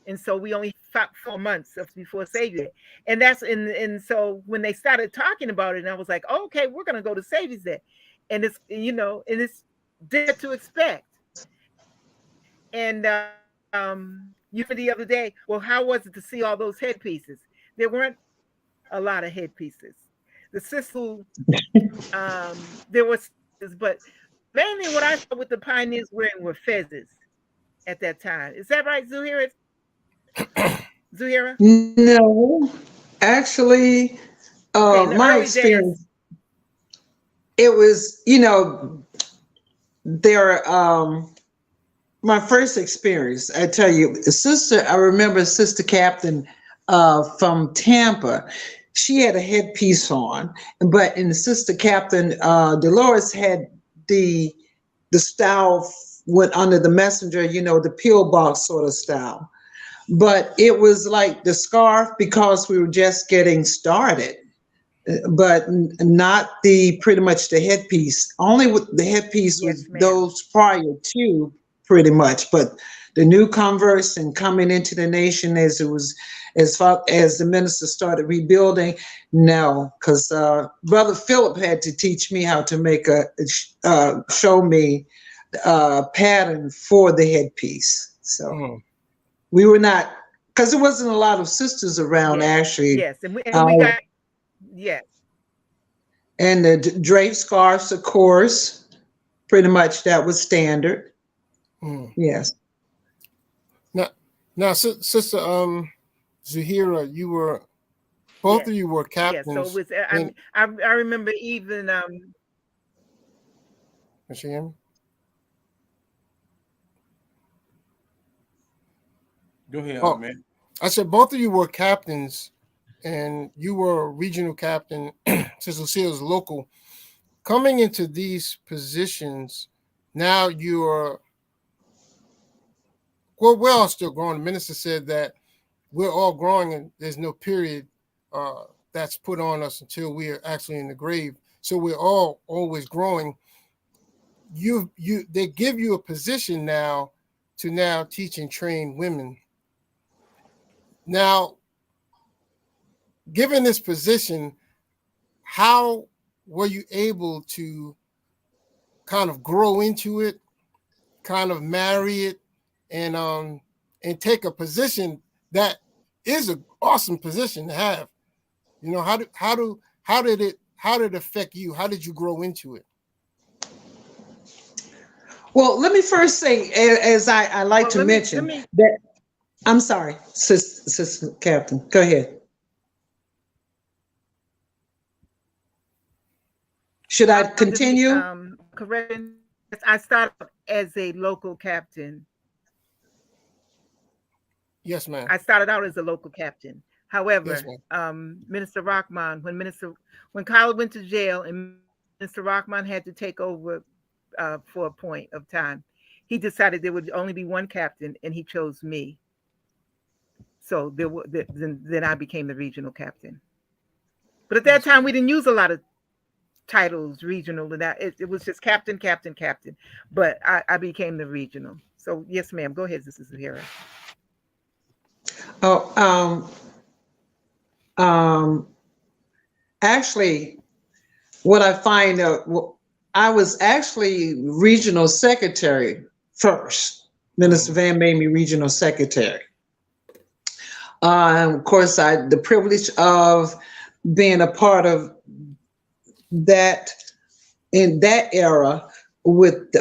And so we only fought 4 months before Savior. And so when they started talking about it, and I was like, oh, okay, we're going to go to Savior's Day. And it's, you know, and it's dead to expect. And you said the other day, well, how was it to see all those headpieces? There weren't a lot of headpieces. The sister, there was, but mainly what I saw with the pioneers wearing were fezzes at that time. Is that right, Zuhira? Zuhira? No, actually, my experience, it was, you know, my first experience, I tell you, I remember Sister Captain from Tampa. She had a headpiece on, but in the Sister Captain, Dolores had the style went under the messenger, you know, the pill box sort of style. But it was like the scarf because we were just getting started, but not pretty much the headpiece. Only with the headpiece was those prior to pretty much, but the new converse and coming into the nation as far as the minister started rebuilding, no, because Brother Philip had to teach me how to make show me a pattern for the headpiece. So we were not, because there wasn't a lot of sisters around actually. Yes, and we got, yes. And the draped scarves, of course, pretty much that was standard. Yes. Now, Sister Zuhira, you were both of you were captains. Yeah, so it was, I remember even Can she hear me? Go ahead, man. I said both of you were captains, and you were a regional captain. Sister Lucille's local. Coming into these positions, now you're. Well, we're all still growing. The minister said that we're all growing, and there's no period that's put on us until we are actually in the grave. So we're all always growing. They give you a position now to now teach and train women. Now, given this position, how were you able to kind of grow into it, kind of marry it, and take a position that is an awesome position to have? You know, how did it affect you? How did you grow into it? Well, let me first say, as I like to mention that, I'm sorry, sis Captain, go ahead. Should I continue? Correct. I started as a local captain. Yes, ma'am. I started out as a local captain. However, Yes, Minister Rockman, when Kyle went to jail and Minister Rockman had to take over for a point of time, he decided there would only be one captain, and he chose me. So then I became the regional captain. But at that time, we didn't use a lot of titles, regional, and that it was just captain. But I became the regional. So yes, ma'am. Go ahead, Sister Zahara. Actually, what I find I was actually regional secretary first. Minister Van made me regional secretary. Of course, I had the privilege of being a part of that in that era with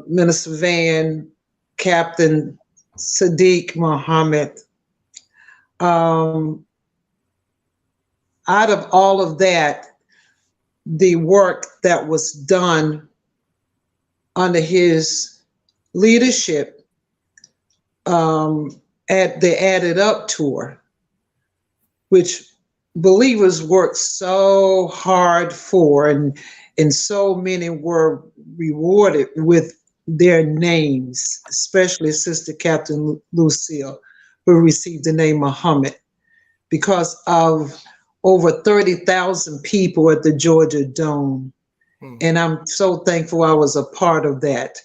Minister Van, Captain Sadiq Muhammad. Out of all of that, the work that was done under his leadership at the Added Up tour, which believers worked so hard for, and so many were rewarded with their names, especially Sister Captain Lucille, who received the name Muhammad because of over 30,000 people at the Georgia Dome. And I'm so thankful I was a part of that.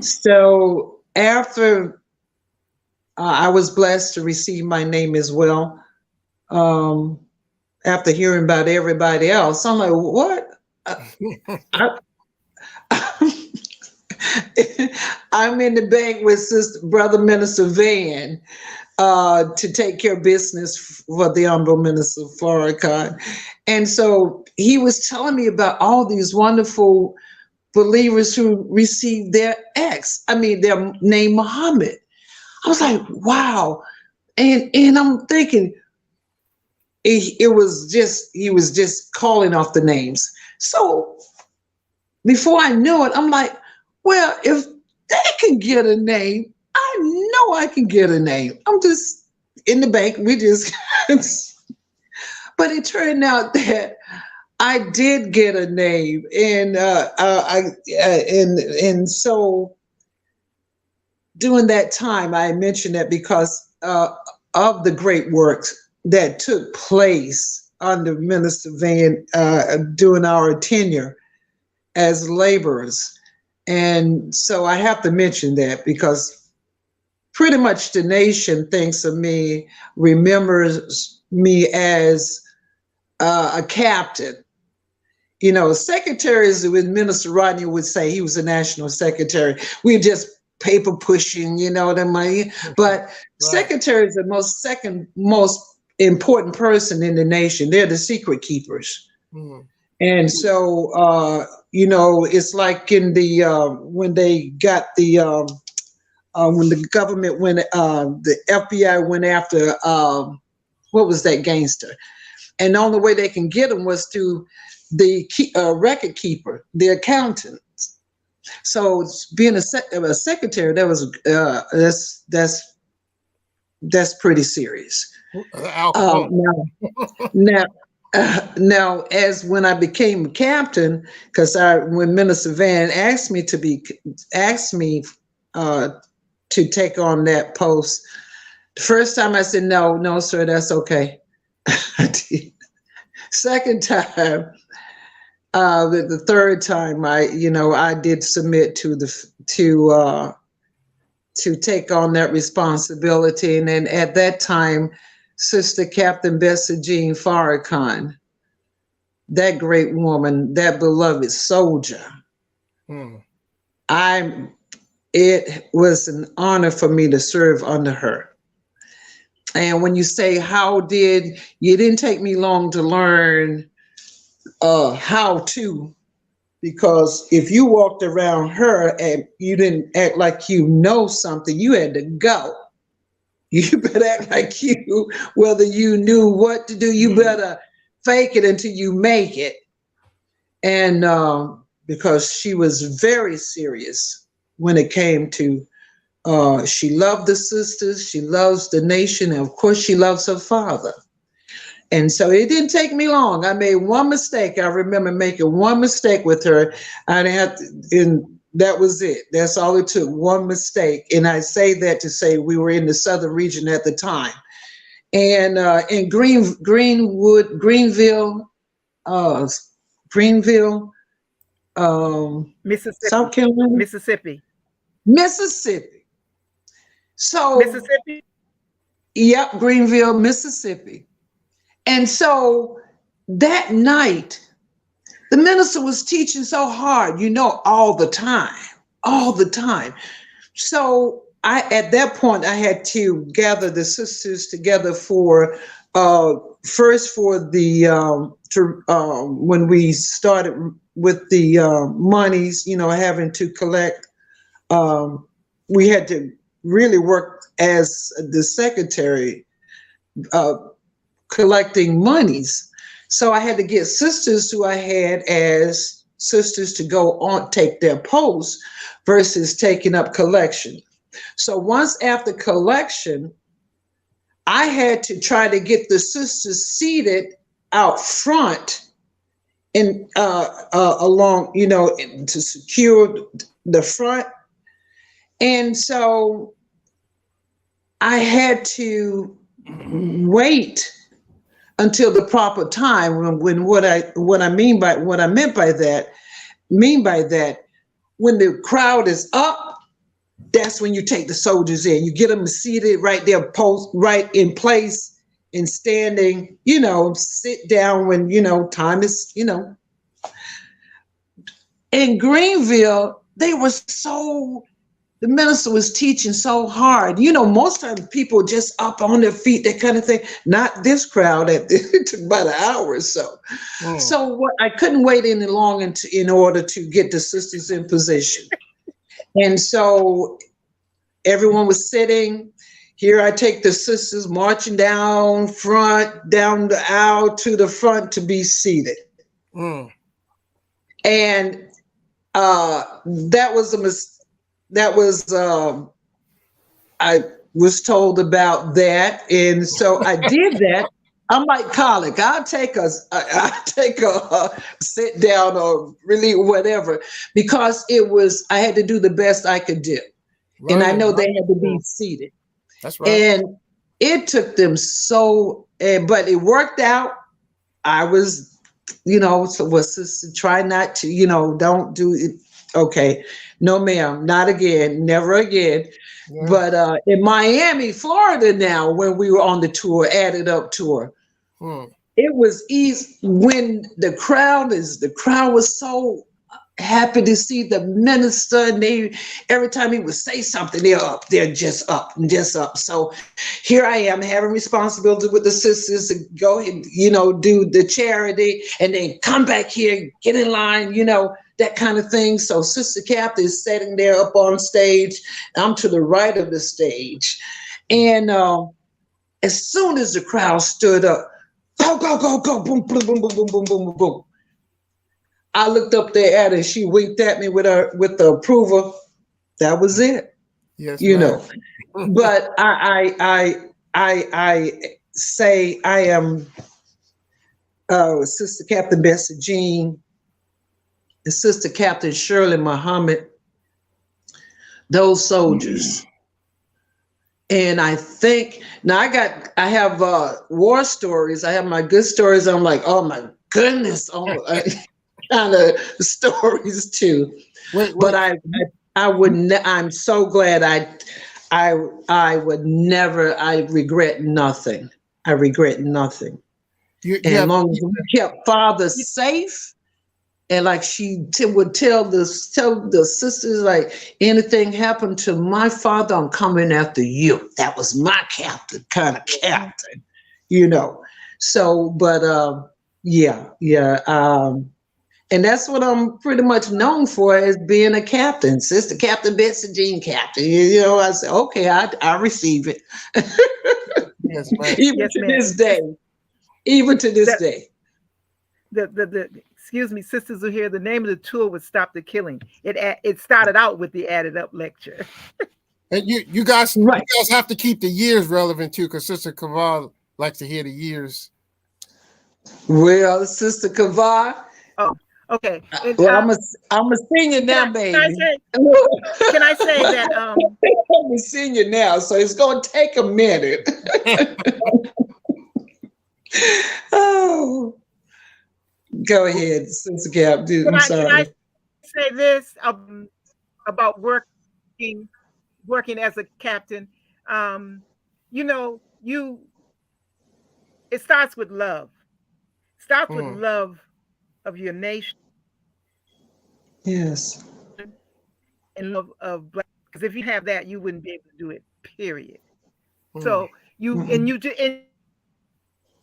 So after I was blessed to receive my name as well, after hearing about everybody else, I'm like, what? I'm in the bank with Brother Minister Van to take care of business for the Honorable Minister Farrakhan. And so he was telling me about all these wonderful believers who received their name Muhammad. I was like, wow. And I'm thinking, he was just calling off the names. So before I knew it, I'm like, well, if they can get a name, I know I can get a name. I'm just in the bank. But it turned out that I did get a name, and so during that time, I mentioned that because of the great works that took place under Minister Van during our tenure as laborers. And so I have to mention that because pretty much the nation thinks of me, remembers me as a captain. You know, secretaries, with Minister Rodney would say he was a national secretary. We're just paper pushing, you know what I mean? But right. Secretaries are the second most important person in the nation. They're the secret keepers. Mm-hmm. And so, you know, it's like in the, when they got the, when the government went, the FBI went after, what was that gangster? And the only way they can get him was through the record keeper, the accountant. So being a secretary, that was, that's pretty serious. Now, as when I became captain, because when Minister Van asked me to take on that post, the first time I said no, sir, that's okay. I did. Second time, the third time, I did submit to take on that responsibility. And then at that time, Sister Captain Bessie Jean Farrakhan, that great woman, that beloved soldier, it was an honor for me to serve under her. And when you say you didn't take me long to learn how to, because if you walked around her and you didn't act like you know something, you had to go. You better act like whether you knew what to do, you better fake it until you make it. And because she was very serious when it came to, she loved the sisters, she loves the nation, and of course she loves her father. And so it didn't take me long. I made one mistake. I remember making one mistake with her. And that was it. That's all it took, one mistake. And I say that to say we were in the southern region at the time. And in Greenville, Mississippi. South Carolina? Mississippi. So Mississippi. Yep, Greenville, Mississippi. And so that night, the minister was teaching so hard, all the time. So at that point, I had to gather the sisters together for first for the when we started with the monies, having to collect. We had to really work as the secretary, collecting monies. So I had to get sisters who I had as sisters to go on, take their posts versus taking up collection. So once after collection, I had to try to get the sisters seated out front and along, to secure the front. And so I had to wait until the proper time when what I meant by that, when the crowd is up, that's when you take the soldiers in. You get them seated right there, post right in place and standing, sit down when, time is, In Greenville, the minister was teaching so hard. Most of the people just up on their feet, that kind of thing. Not this crowd. It took about an hour or so. So I couldn't wait any longer in order to get the sisters in position. And so everyone was sitting. Here I take the sisters marching down the aisle to the front to be seated. And that was a mistake. I was told about that. And so I did that. I'm like Colic. I'll take a sit down or really whatever, because I had to do the best I could do. Right, and I know they had to be seated. That's right. And it took them but it worked out. I was, sister, try not to, don't do it. Okay. No, ma'am, not again, never again. Yeah. But in Miami, Florida now, when we were on the tour, Added Up tour, it was easy when the crowd was so happy to see the minister, and every time he would say something, they're just up. So here I am having responsibility with the sisters to go and, do the charity and then come back here, get in line, that kind of thing. So Sister Captain is sitting there up on stage. I'm to the right of the stage. And as soon as the crowd stood up, go, go, go, go, boom, boom, boom, boom, boom, boom, boom, boom. I looked up there at her. She winked at me with the approval. That was it. Yes, But I say I am Sister Captain Bessie Jean and Sister Captain Shirley Muhammad. Those soldiers, And I think now I have war stories. I have my good stories. I'm like, oh my goodness, oh, kind of stories too. But I would. I'm so glad I would never. I regret nothing. I regret nothing. you And have, long as we kept father safe, and like she would tell the sisters, like anything happened to my father, I'm coming after you. That was my captain, kind of captain, you know. So, but yeah. And that's what I'm pretty much known for, as being a captain. Sister Captain Betsy Jean Captain. You know, I said, okay, I receive it. yes, ma'am. Even Yes, to ma'am. this day. Even to this That- day. The excuse me, Sisters Who Hear, the name of the tour was Stop the Killing. It started out with the Added Up lecture. And you guys, Right. you guys have to keep the years relevant too, because Sister Kaval likes to hear the years. Well, Sister Kavar, Okay. And, well, I'm a senior now, can baby. I say that I'm a senior now, so it's gonna take a minute. Oh, go ahead, Sister Gap. can I'm I sorry. say this about working as a captain? You know, it starts with love. Starts with love of your nation Yes. and love of Black. Because if you have that, you wouldn't be able to do it. Period. So you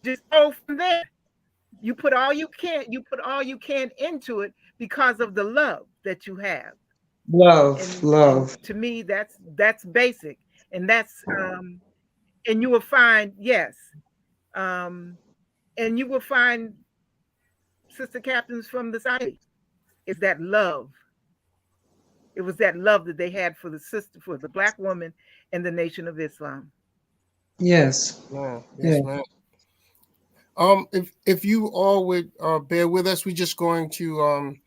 just go from there. You put all you can into it because of the love that you have. Love. And to me, that's basic, and that's and you will find, yes, and you will find sister captains from the South. Is that love? It was that love that they had for the Black woman and the Nation of Islam. Yes. Yes, Yeah. ma'am. If you all would bear with us, we're just going to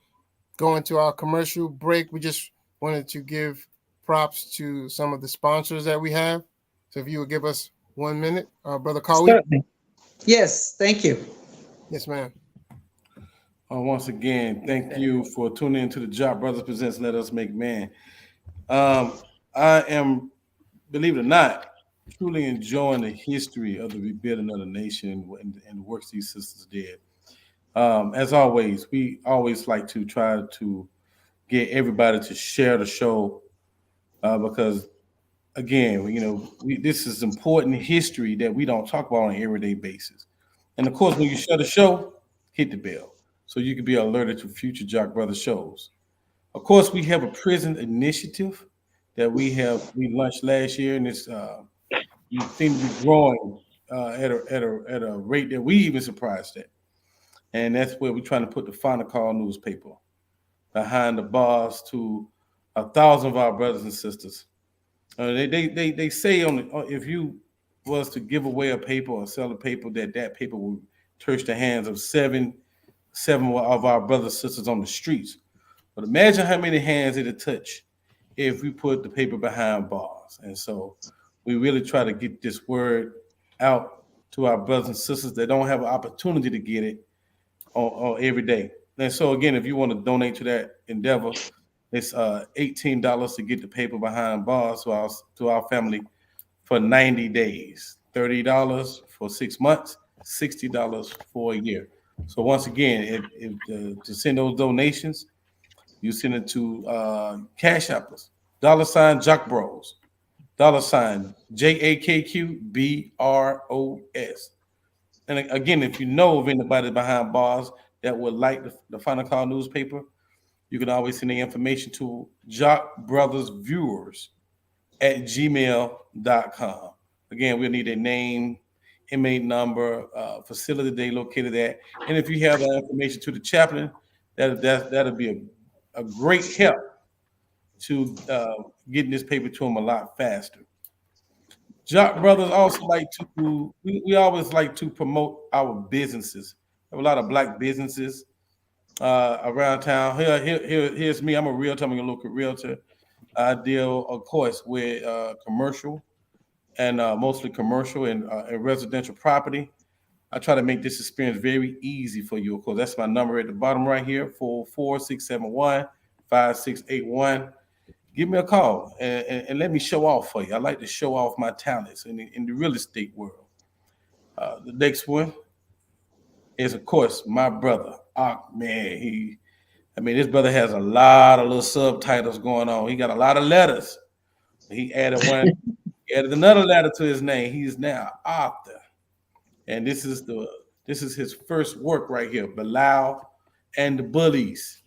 go into our commercial break. We just wanted to give props to some of the sponsors that we have. So if you would give us 1 minute, Brother Kawi. Certainly. Yes, thank you. Yes, ma'am. Once again, thank you for tuning into the Job Brothers Presents Let Us Make Man. I am, believe it or not, truly enjoying the history of the rebuilding of the nation and the works these sisters did. As always, we always like to try to get everybody to share the show because, again, this is important history that we don't talk about on an everyday basis. And of course, when you share the show, hit the bell so you can be alerted to future Jock Brothers shows. Of course, we have a prison initiative that we launched last year, and it's you seem to be growing at a rate that we even surprised at. And that's where we're trying to put the Final Call newspaper behind the bars to 1,000 of our brothers and sisters. They say if you was to give away a paper or sell a paper, that paper will touch the hands of seven of our brothers and sisters on the streets. But imagine how many hands it'd touch if we put the paper behind bars. And so we really try to get this word out to our brothers and sisters that don't have an opportunity to get it on every day. And so again, if you want to donate to that endeavor, it's $18 to get the paper behind bars to our family for 90 days, $30 for 6 months, $60 for a year. So once again, to send those donations, you send it to Cash Apples, $ Jock Bros, $ JAKQBROS. And again, if you know of anybody behind bars that would like the Final Call newspaper, you can always send the information to jockbrothersviewers@gmail.com. Again, we'll need a name, inmate number, facility they located at. And if you have that information to the chaplain, that'll be a great help to getting this paper to them a lot faster. Jock Brothers also we always like to promote our businesses. We have a lot of Black businesses around town. Here's me. I'm a realtor. I'm a local realtor. I deal, of course, with commercial and mostly commercial and residential property. I try to make this experience very easy for you. Of course, that's my number at the bottom right here, 44671-5681. Give me a call and let me show off for you. I like to show off my talents in the real estate world. The next one is, of course, my brother. Man, this brother has a lot of little subtitles going on. He got a lot of letters. He added another letter to his name. He's now Arthur. And this is his first work right here, Bilal and the Bullies.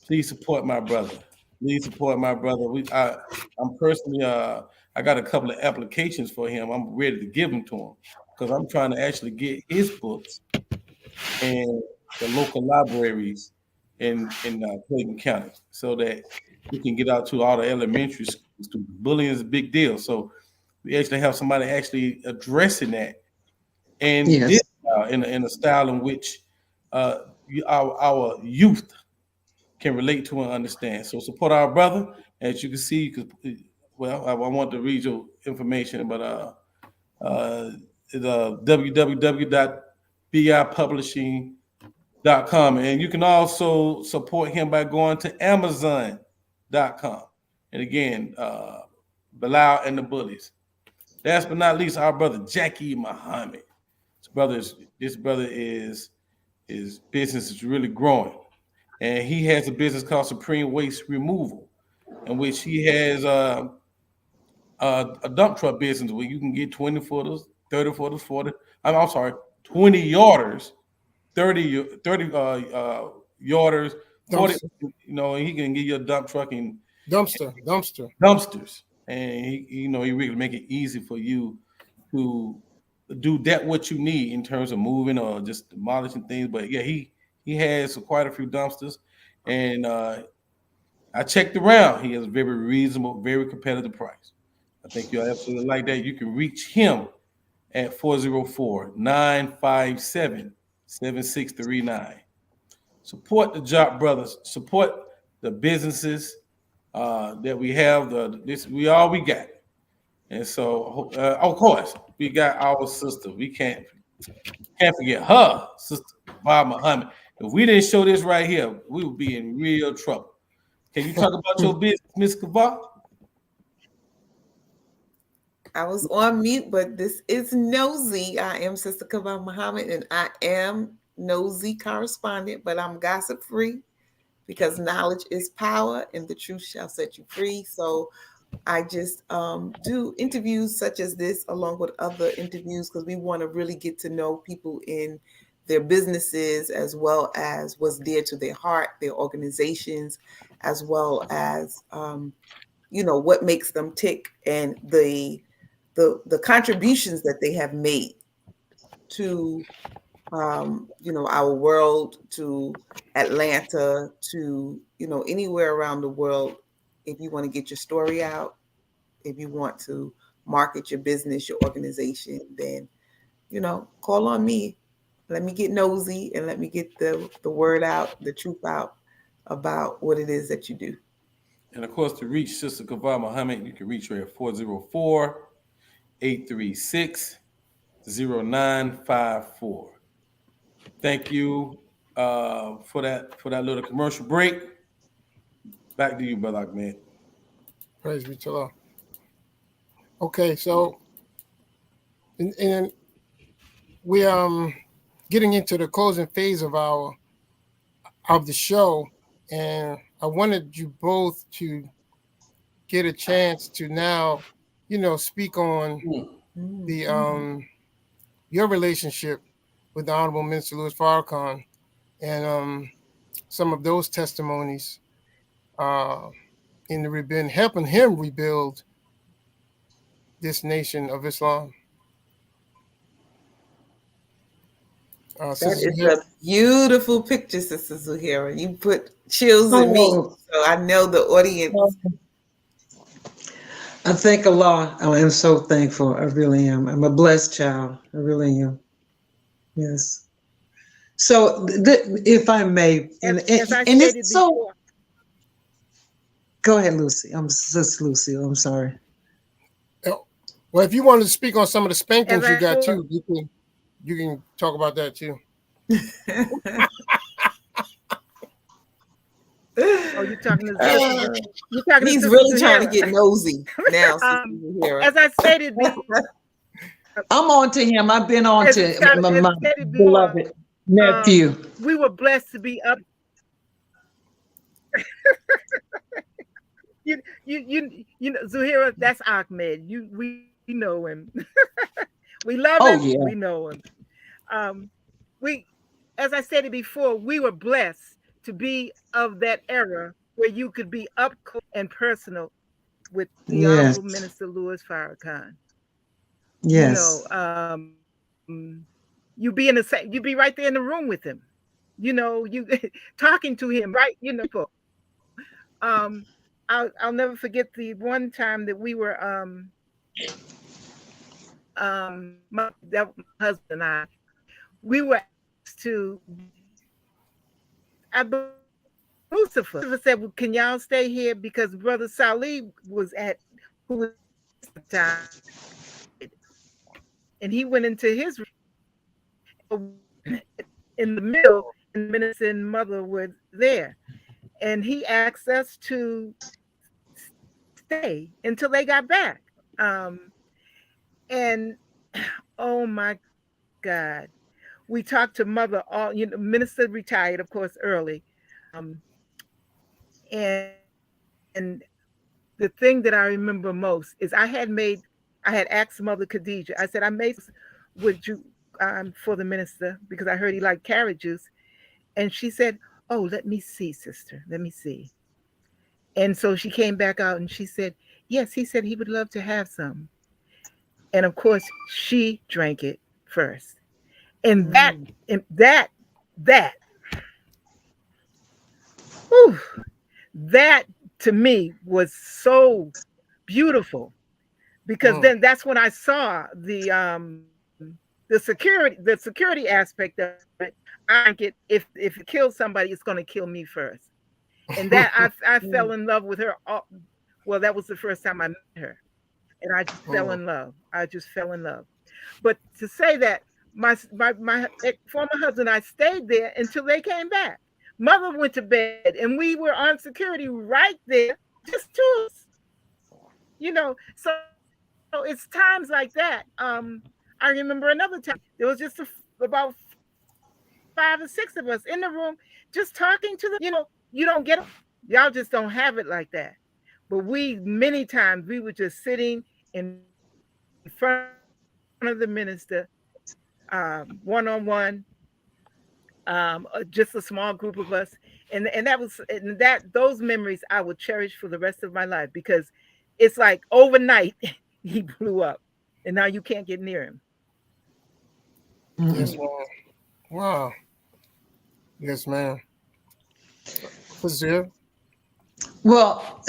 Please support my brother. Please support my brother. I'm personally, I got a couple of applications for him. I'm ready to give them to him because I'm trying to actually get his books in the local libraries in Clayton County so that we can get out to all the elementary schools. Bullying is a big deal. So we actually have somebody actually addressing that and Yes. in a style in which our youth can relate to and understand. So support our brother. As you can see, I want to read your information, but it's www.bipublishing.com. And you can also support him by going to Amazon.com. And again, Bilal and the Bullies. Last but not least, our brother Jackie Muhammad. This brother is his business is really growing. And he has a business called Supreme Waste Removal, in which he has a dump truck business where you can get 20 footers, 30 footers, 40. I'm sorry, 20 yarders, 30 yarders, 40. And he can give you a dump truck and dumpsters, and he really make it easy for you to do that what you need in terms of moving or just demolishing things. But yeah, he has quite a few dumpsters, and I checked around. He has a very reasonable, very competitive price. I think you'll absolutely like that. You can reach him at 404-957-7639. Support the Job Brothers. Support the businesses that we have. We all we got. And so, of course, we got our sister. We can't forget her, Sister Bob Muhammad. If we didn't show this right here, we would be in real trouble. Can you talk about your business, Ms. Kava? I was on mute, but this is Nosy. I am Sister Kava Muhammad, and I am Nosy correspondent, but I'm gossip free because knowledge is power and the truth shall set you free. So I just do interviews such as this along with other interviews because we want to really get to know people in their businesses as well as what's dear to their heart, their organizations, as well as what makes them tick and the contributions that they have made to our world, to Atlanta, to anywhere around the world. If you want to get your story out, if you want to market your business, your organization, then call on me. Let me get nosy and let me get the word out, the truth out about what it is that you do. And of course, to reach Sister Kava Muhammad, you can reach her at 404-836-0954. Thank you for that little commercial break. Back to you, Brother Ahmed. Praise be to Allah. Okay, so and we getting into the closing phase of the show, and I wanted you both to get a chance to now, speak on the your relationship with the Honorable Minister Louis Farrakhan and some of those testimonies in the helping him rebuild this nation of Islam. That is a beautiful picture, Sister Zuhaira. You put chills in me, so I know the audience. I thank Allah. I am so thankful. I really am. I'm a blessed child. I really am. Yes. So, if I may, and it's so. Before. Go ahead, Lucy. I'm Sister Lucy. I'm sorry. Well, if you wanted to speak on some of the spankings As you I got told- too, you can talk about that too. Oh, you're talking to you're talking He's to really trying to Zahara. get nosy now. As I stated, I'm on to him. I've been on as to my stated before, beloved nephew. we were blessed to be up. you know, Zuhaira, that's Ahmed. We know him. We love Oh, him. yeah. We know him. As I stated before, we were blessed to be of that era where you could be up close and personal with the Yes. Honorable Minister Louis Farrakhan. Yes. You be in the same, you be right there in the room with him. You know, you talking to him, right? You know, I'll never forget the one time that we were my husband and I, we were asked to, Lucifer said, well, can y'all stay here because Brother Salih was who was at the time, and he went into his in the middle, and Minister and Mother were there, and he asked us to stay until they got back. And oh my God, we talked to Mother. All Minister retired, of course, early, and the thing that I remember most is I had asked Mother Khadijah. I said, I made would you for the minister because I heard he liked carrot juice, and she said, oh, let me see, sister, let me see. And so she came back out and she said, yes, he said he would love to have some. And of course, she drank it first. And that to me was so beautiful, because then that's when I saw the security aspect of it. I get if it kills somebody, it's going to kill me first. And that I fell in love with her. Well, that was the first time I met her, and I just fell in love. I just fell in love. But to say that my former husband, I stayed there until they came back. Mother went to bed, and we were on security right there, just to us. You know, so it's times like that. I remember another time there was just about 5 or 6 of us in the room, just talking to them. You know, you don't get it. Y'all just don't have it like that. But many times we were just sitting in front of the minister, one-on-one, just a small group of us, and those memories I will cherish for the rest of my life, because it's like overnight he blew up, and now you can't get near him. Yes, ma'am. Wow. Yes, ma'am. Fazil? Well,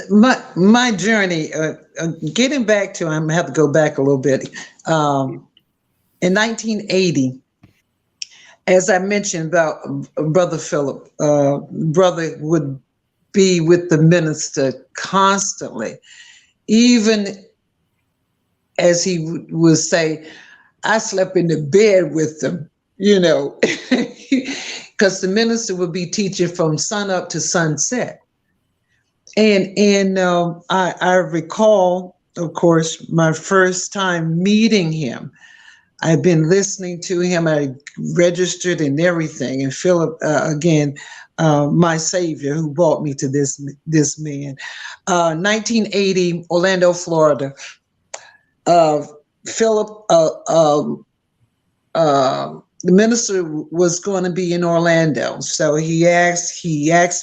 my journey, getting back to, I'm gonna have to go back a little bit. In 1980, as I mentioned about Brother Philip, brother would be with the minister constantly, even as he would say, I slept in the bed with them, you know, because the minister would be teaching from sun up to sunset. And I recall, of course, my first time meeting him. I've been listening to him. I registered and everything. And Philip, again, my savior, who brought me to this man. 1980, Orlando, Florida. Philip, the minister was going to be in Orlando. So he asked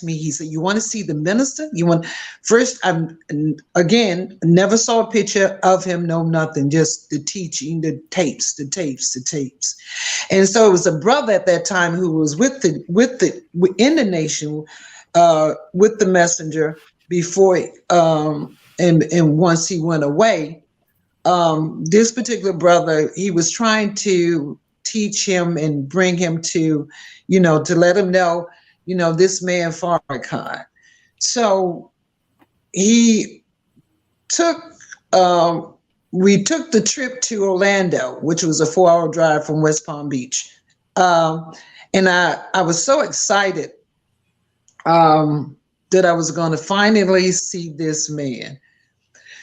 me, he said, you want to see the minister? First, again, never saw a picture of him, no nothing, just the teaching, the tapes. And so it was a brother at that time who was in the nation, with the messenger before, and once he went away, this particular brother, he was trying to teach him and bring him to, to let him know, this man Farrakhan. So he took we took the trip to Orlando, which was a 4-hour drive from West Palm Beach. And I was so excited that I was going to finally see this man.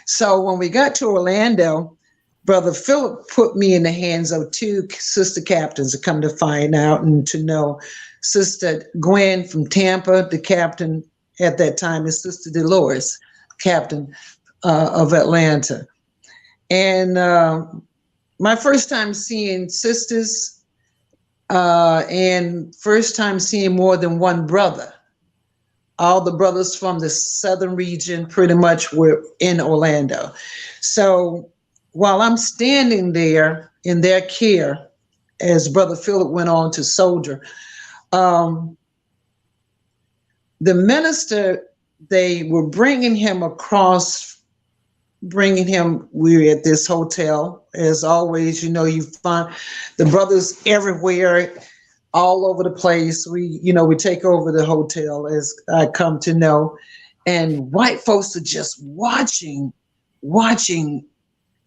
So when we got to Orlando, Brother Philip put me in the hands of 2 sister captains to come to find out and to know. Sister Gwen from Tampa, the captain at that time, and Sister Dolores, captain of Atlanta. And my first time seeing sisters and first time seeing more than one brother. All the brothers from the southern region pretty much were in Orlando. So while I'm standing there in their care, as Brother Philip went on to soldier, the minister, they were bringing him across, we're at this hotel. As always, you find the brothers everywhere, all over the place. We take over the hotel, as I come to know, and white folks are just watching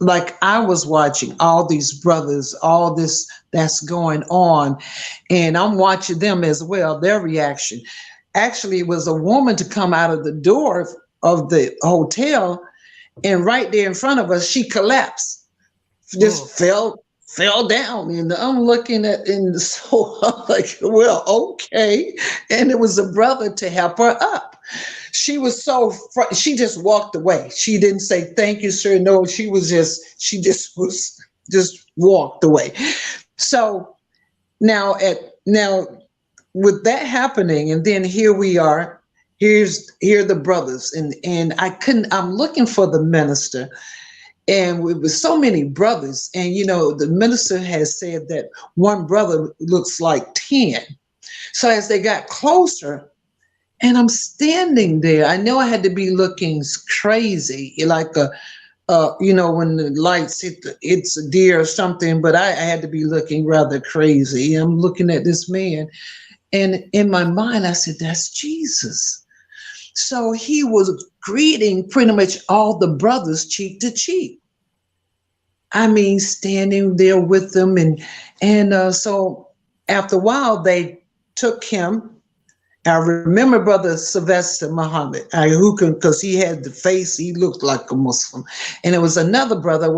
like I was watching all these brothers, all this that's going on, and I'm watching them as well, their reaction. Actually, it was a woman to come out of the door of the hotel, and right there in front of us, she collapsed, just fell down, and I'm looking at, and so I'm like, well, okay. And it was a brother to help her up. She was she just walked away. She didn't say thank you, sir. No, she just walked away. So now with that happening, and then here we are, here are the brothers, and I'm looking for the minister. And it was so many brothers. And, the minister has said that one brother looks like 10. So as they got closer, and I'm standing there, I know I had to be looking crazy, like when the lights it's a deer or something, but I had to be looking rather crazy. I'm looking at this man, and in my mind, I said, that's Jesus. So he was greeting pretty much all the brothers cheek to cheek. I mean, standing there with them. And so after a while, they took him. I remember Brother Sylvester Muhammad, because he had the face, he looked like a Muslim. And there was another brother,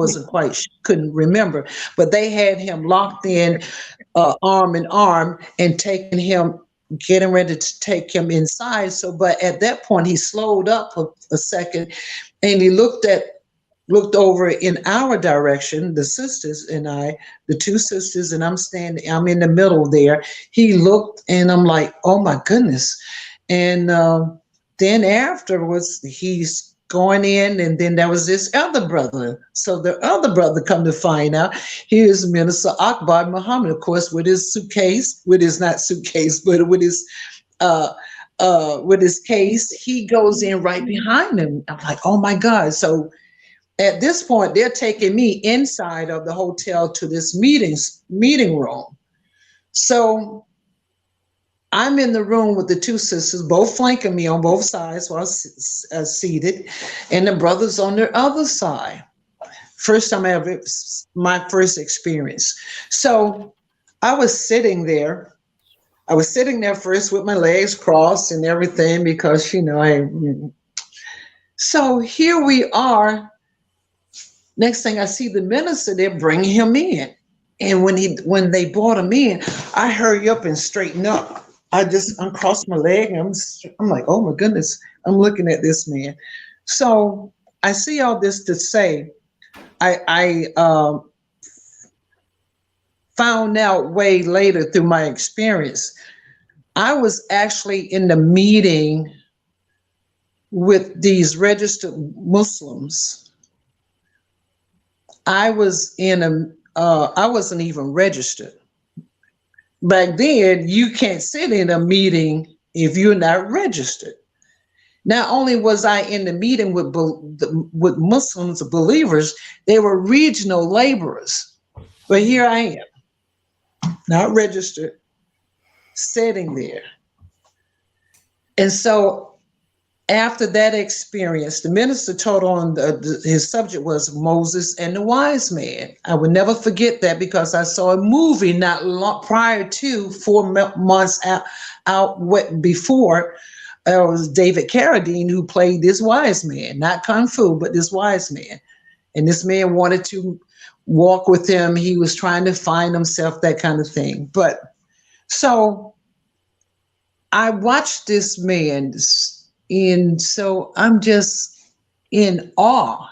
couldn't remember, but they had him locked in arm in arm and getting ready to take him inside. But at that point, he slowed up a second, and he looked over in our direction, the sisters and I, the 2 sisters, and I'm in the middle there. He looked, and I'm like, oh my goodness. And then afterwards, he's going in, and then there was this other brother. So the other brother, come to find out, he is Minister Akbar Muhammad, of course, with his case. He goes in right behind him. I'm like, oh my God. So at this point, they're taking me inside of the hotel to this meeting room. So I'm in the room with the 2 sisters, both flanking me on both sides while I was seated, and the brothers on their other side. First time my first experience. So I was sitting there. First with my legs crossed and everything, because, so here we are. Next thing I see the minister, they're bringing him in. And when they brought him in, I hurry up and straighten up. I just uncrossed my leg, and I'm like, oh my goodness, I'm looking at this man. So I see all this to say, I found out way later through my experience, I was actually in the meeting with these registered Muslims. I wasn't even registered. Back then, you can't sit in a meeting if you're not registered. Not only was I in the meeting with Muslims, believers, they were regional laborers. But here I am, not registered, sitting there. And so after that experience, the minister taught on his subject was Moses and the wise man. I would never forget that because I saw a movie not long prior to 4 months before. It was David Carradine who played this wise man, not Kung Fu, but this wise man. And this man wanted to walk with him. He was trying to find himself, that kind of thing. But so I watched this man, and so I'm just in awe.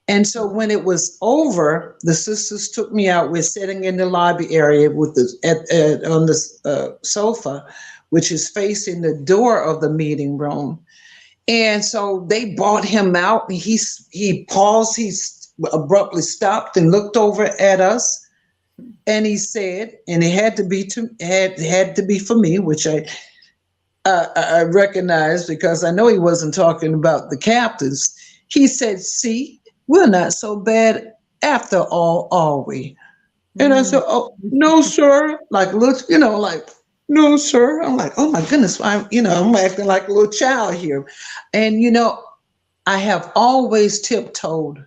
And so when it was over, the sisters took me out. We're sitting in the lobby area with on the sofa, which is facing the door of the meeting room. And so they brought him out. And he paused. He abruptly stopped and looked over at us. And he said, and it had to be for me, which I recognized because I know he wasn't talking about the captives. He said, "See, we're not so bad after all, are we?" And I said, "Oh, no, sir." Like, look, like, "No, sir." I'm like, "Oh my goodness." I'm acting like a little child here. And, I have always tiptoed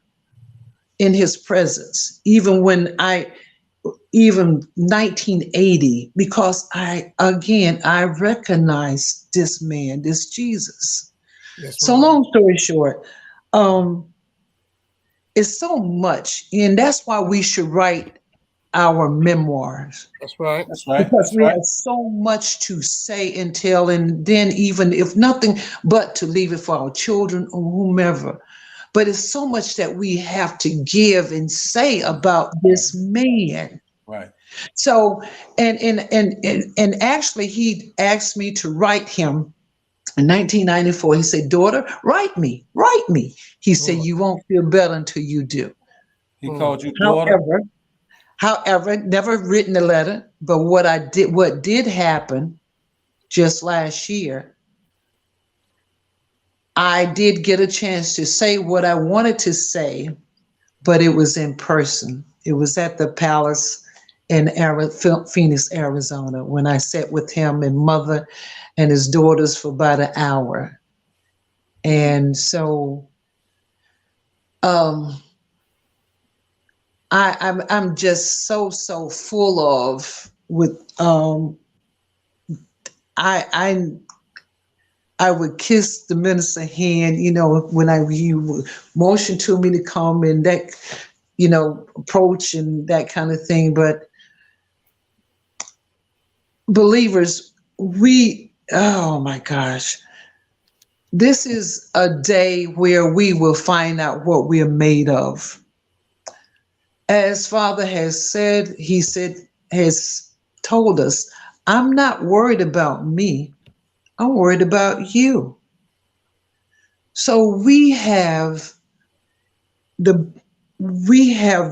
in his presence, even 1980, because I recognize this man, this Jesus. Yes, So long story short, it's so much, and that's why we should write our memoirs. That's right. That's right. Because That's we right. have so much to say and tell, and then even if nothing but to leave it for our children or whomever. But it's so much that we have to give and say about this man. Right. So, and actually, he asked me to write him in 1994. He said, "Daughter, write me. He said, "You won't feel better until you do." He called you daughter. However, never written a letter. But what did happen just last year, I did get a chance to say what I wanted to say, but it was in person. It was at the Palace in Phoenix, Arizona, when I sat with him and mother and his daughters for about an hour. And so I'm just so full of I would kiss the minister's hand, when he would motion to me to come and that, approach and that kind of thing. But believers, oh my gosh, this is a day where we will find out what we are made of. As Father has said, has told us, "I'm not worried about me. I'm worried about you." So we have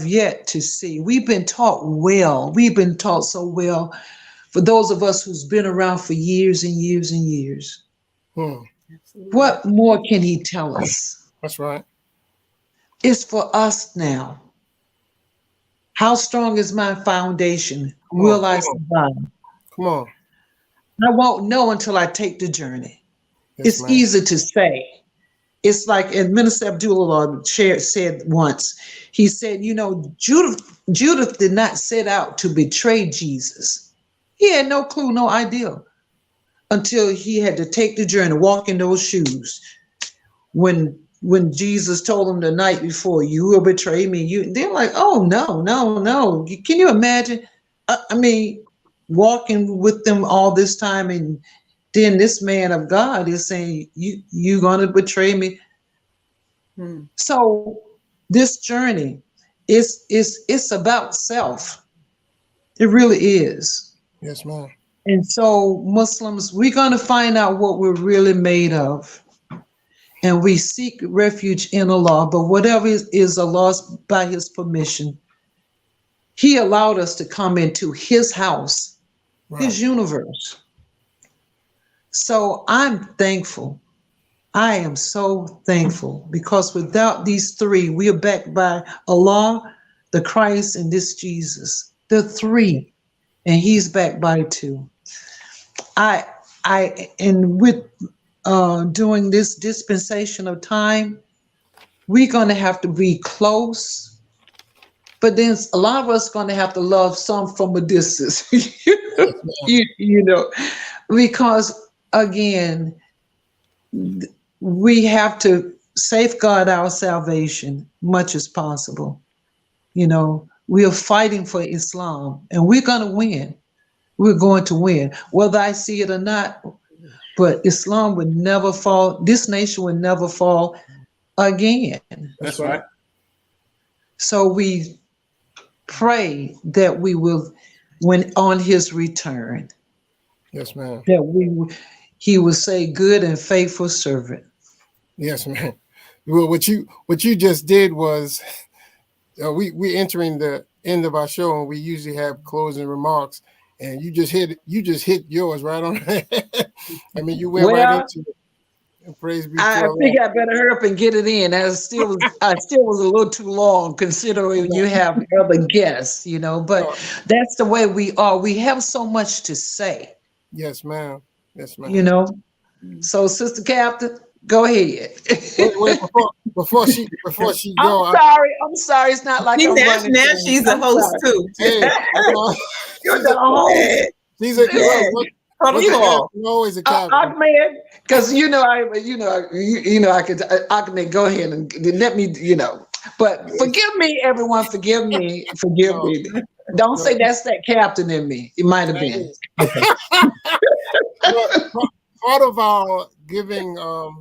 yet to see. We've been taught well. We've been taught so well for those of us who's been around for years and years and years. What more can he tell us? That's right. It's for us now. How strong is my foundation? Will I survive? Come on. I won't know until I take the journey. Yes, It's ma'am. easy to say. It's like, and Minister Abdullah said once, he said, Judith did not set out to betray Jesus. He had no clue, no idea until he had to take the journey, walk in those shoes. When Jesus told him the night before, "You will betray me," they're like, "Oh, no. Can you imagine? Walking with them all this time, and then this man of God is saying, "You gonna betray me?" So this journey it's about self. It really is. Yes, ma'am. And so Muslims, we're gonna find out what we're really made of. And we seek refuge in Allah, but whatever is Allah's by his permission. He allowed us to come into his house, his universe. So I'm thankful. I am so thankful because without these three, we are backed by Allah, the Christ, and this Jesus. The three, and he's backed by two. And with during this dispensation of time, we're going to have to be close, but then a lot of us going to have to love some from a distance. you know, because again, we have to safeguard our salvation much as possible. You know, we are fighting for Islam, and we're going to win. We're going to win, whether I see it or not. But Islam would never fall. This nation would never fall again. That's right. So we pray that we will, when on his return, Yes, ma'am. that he will say, "Good and faithful servant." Yes, ma'am. Well, what you just did was, we entering the end of our show, and we usually have closing remarks, and you just hit yours right on. I mean, you went right into it. And praise be to I Allah. think I better hurry up and get it in. I still was a little too long considering you have other guests, you know, but that's the way we are. We have so much to say, Yes, ma'am. Yes, ma'am. you know. So, Sister Captain, go ahead. Wait, before she go, I'm sorry. It's not like See, I'm now, running now things. she's a I'm host sorry. too. hey, You're the host. she's always a captain. Ahmed, because I could Ahmed, go ahead and let me, you know. But forgive me, everyone. Forgive me. Don't say that's that captain in me. It might have been. Part of our giving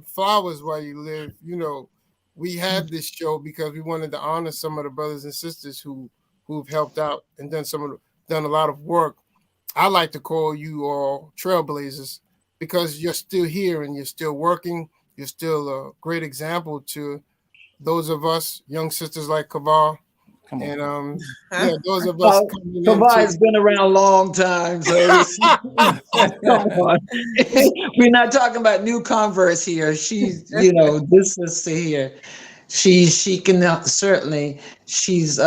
flowers while you live, you know, we have this show because we wanted to honor some of the brothers and sisters who've helped out and done a lot of work. I like to call you all trailblazers because you're still here and you're still working. You're still a great example to those of us young sisters like Kavar. Come on. And yeah, those of us coming Kavar into has been around a long time, so come on. We're not talking about new converts here. She's, you know, this sister here. She can certainly. She's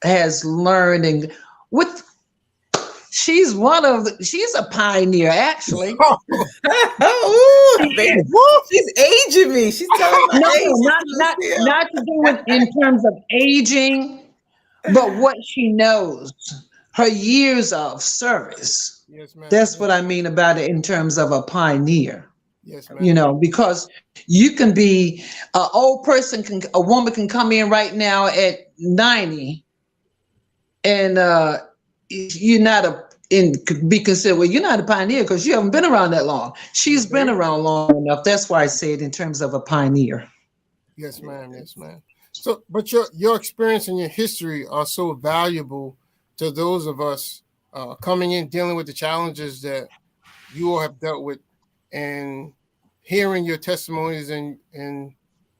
has learned and with. She's she's a pioneer, actually. Ooh, man. She's aging me. She's telling my age. Not to do with in terms of aging, but what she knows, her years of service. Yes, ma'am. That's what I mean about it in terms of a pioneer. Yes, ma'am. You know, because you can be an old person, a woman can come in right now at 90 and you're not could be considered, well, you're not a pioneer because you haven't been around that long. She's been around long enough. That's why I say it in terms of a pioneer. Yes, ma'am. Yes, ma'am. So, but your experience and your history are so valuable to those of us coming in, dealing with the challenges that you all have dealt with, and hearing your testimonies and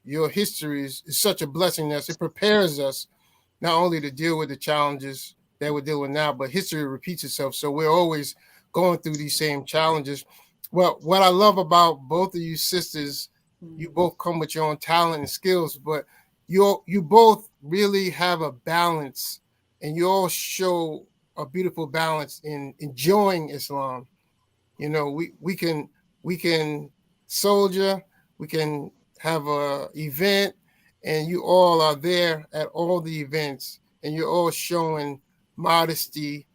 your histories is such a blessing. That it prepares us not only to deal with the challenges that we're dealing with now, but history repeats itself. So we're always going through these same challenges. Well, what I love about both of you sisters, you both come with your own talent and skills, but you both really have a balance, and you all show a beautiful balance in enjoying Islam. You know, we can soldier, we can have a event, and you all are there at all the events, and you're all showing modesty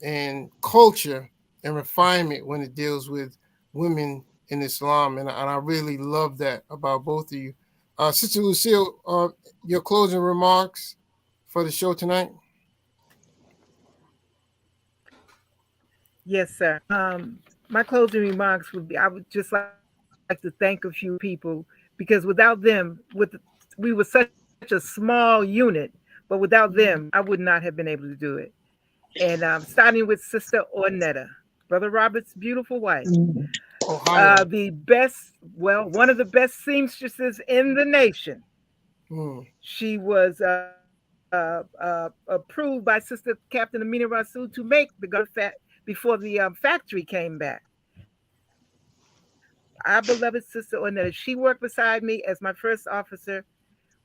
and culture and refinement when it deals with women in Islam, and I really love that about both of you. Sister Lucille, your closing remarks for the show tonight? Yes, sir. My closing remarks would be, I would just like to thank a few people, because without them, we were such a small unit, but without them, I would not have been able to do it. And starting with Sister Ornetta, Brother Robert's beautiful wife, one of the best seamstresses in the nation. She was approved by Sister Captain Amina Rasul to make the gun before the factory came back. Our beloved Sister Ornetta, she worked beside me as my first officer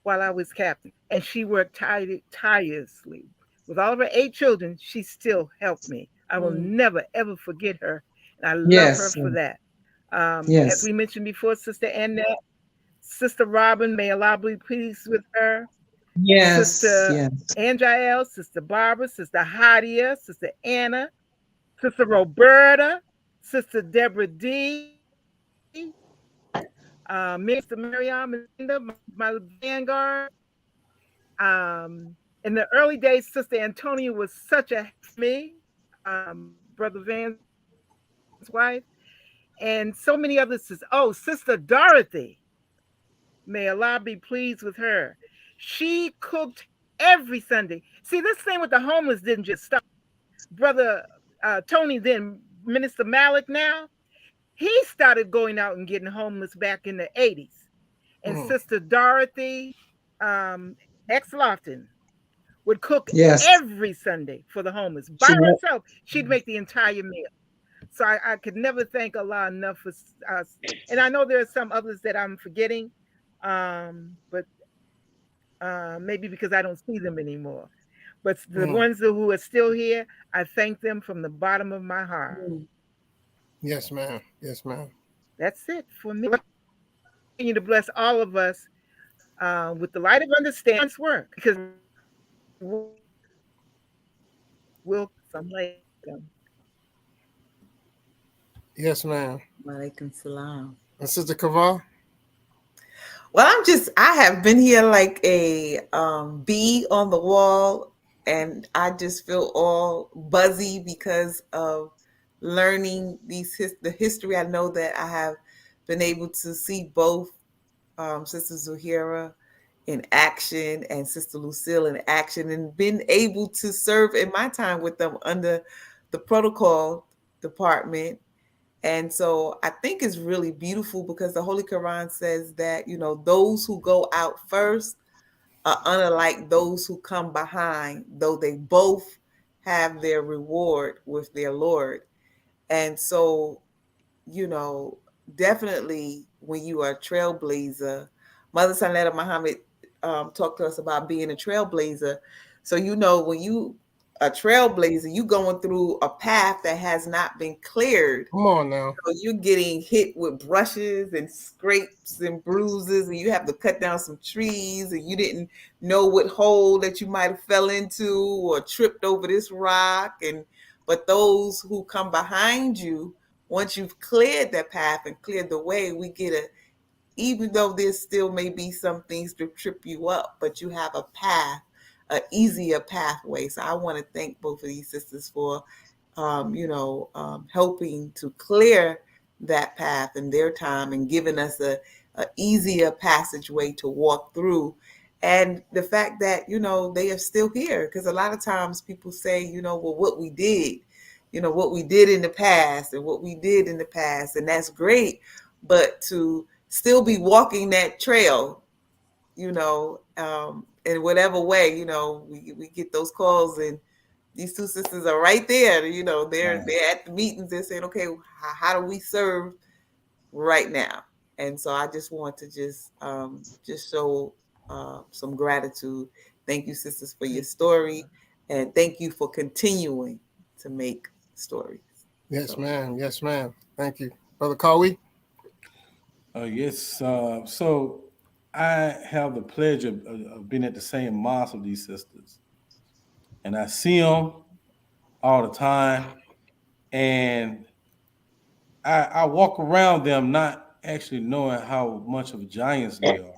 while I was captain, and she worked tirelessly. With all of her 8 children, she still helped me. I will never, ever forget her, and I love her for that. As Yes. we mentioned before, Sister Annette, Sister Robin, may Allah be pleased with her. Yes. Sister Yes. Anjael, Sister Barbara, Sister Hadia, Sister Anna, Sister Roberta, Sister Deborah D, Minister Mariam, my Vanguard. In the early days, Sister Antonia was such a me, Brother Van's wife, and so many others. Oh, Sister Dorothy, may Allah be pleased with her. She cooked every Sunday. See, this thing with the homeless didn't just stop. Brother Tony, then Minister Malik now, he started going out and getting homeless back in the 80s. And Sister Dorothy X. Lofton would cook Yes. every Sunday for the homeless. By herself, she'd make the entire meal. So I could never thank Allah enough for us. And I know there are some others that I'm forgetting, but maybe because I don't see them anymore. But the ones who are still here, I thank them from the bottom of my heart. Yes, ma'am. Yes, ma'am. That's it for me. Continue to bless all of us with the light of understanding work, because we'll some later. Yes, ma'am. Walaikum salam. And Sister Kaval? Well, I have been here like a bee on the wall, and I just feel all buzzy because of learning the history. I know that I have been able to see both Sister Zuhaira in action and Sister Lucille in action, and been able to serve in my time with them under the protocol department. And so I think it's really beautiful because the Holy Quran says that, those who go out first are unlike those who come behind, though they both have their reward with their Lord. And so, definitely when you are a trailblazer, Mother Sanetta Muhammad talked to us about being a trailblazer. So, when you a trailblazer, you going through a path that has not been cleared. Come on now. So you're getting hit with brushes and scrapes and bruises, and you have to cut down some trees, and you didn't know what hole that you might have fell into or tripped over this rock. But those who come behind you, once you've cleared that path and cleared the way, we get even though there still may be some things to trip you up, but you have a path, an easier pathway. So I want to thank both of these sisters for, helping to clear that path in their time and giving us a easier passageway to walk through. And the fact that, they are still here, because a lot of times people say, what we did, what we did in the past and what we did in the past. And that's great. But to still be walking that trail, in whatever way, we get those calls, and these two sisters are right there. They're at the meetings. They're saying, okay, how do we serve right now? And so I just want to just show some gratitude. Thank you, sisters, for your story, and thank you for continuing to make stories. Yes, ma'am. Yes, ma'am. Thank you, Brother Kawi. Yes. So I have the pleasure of being at the same mosque with these sisters, and I see them all the time, and I walk around them not actually knowing how much of giants they are.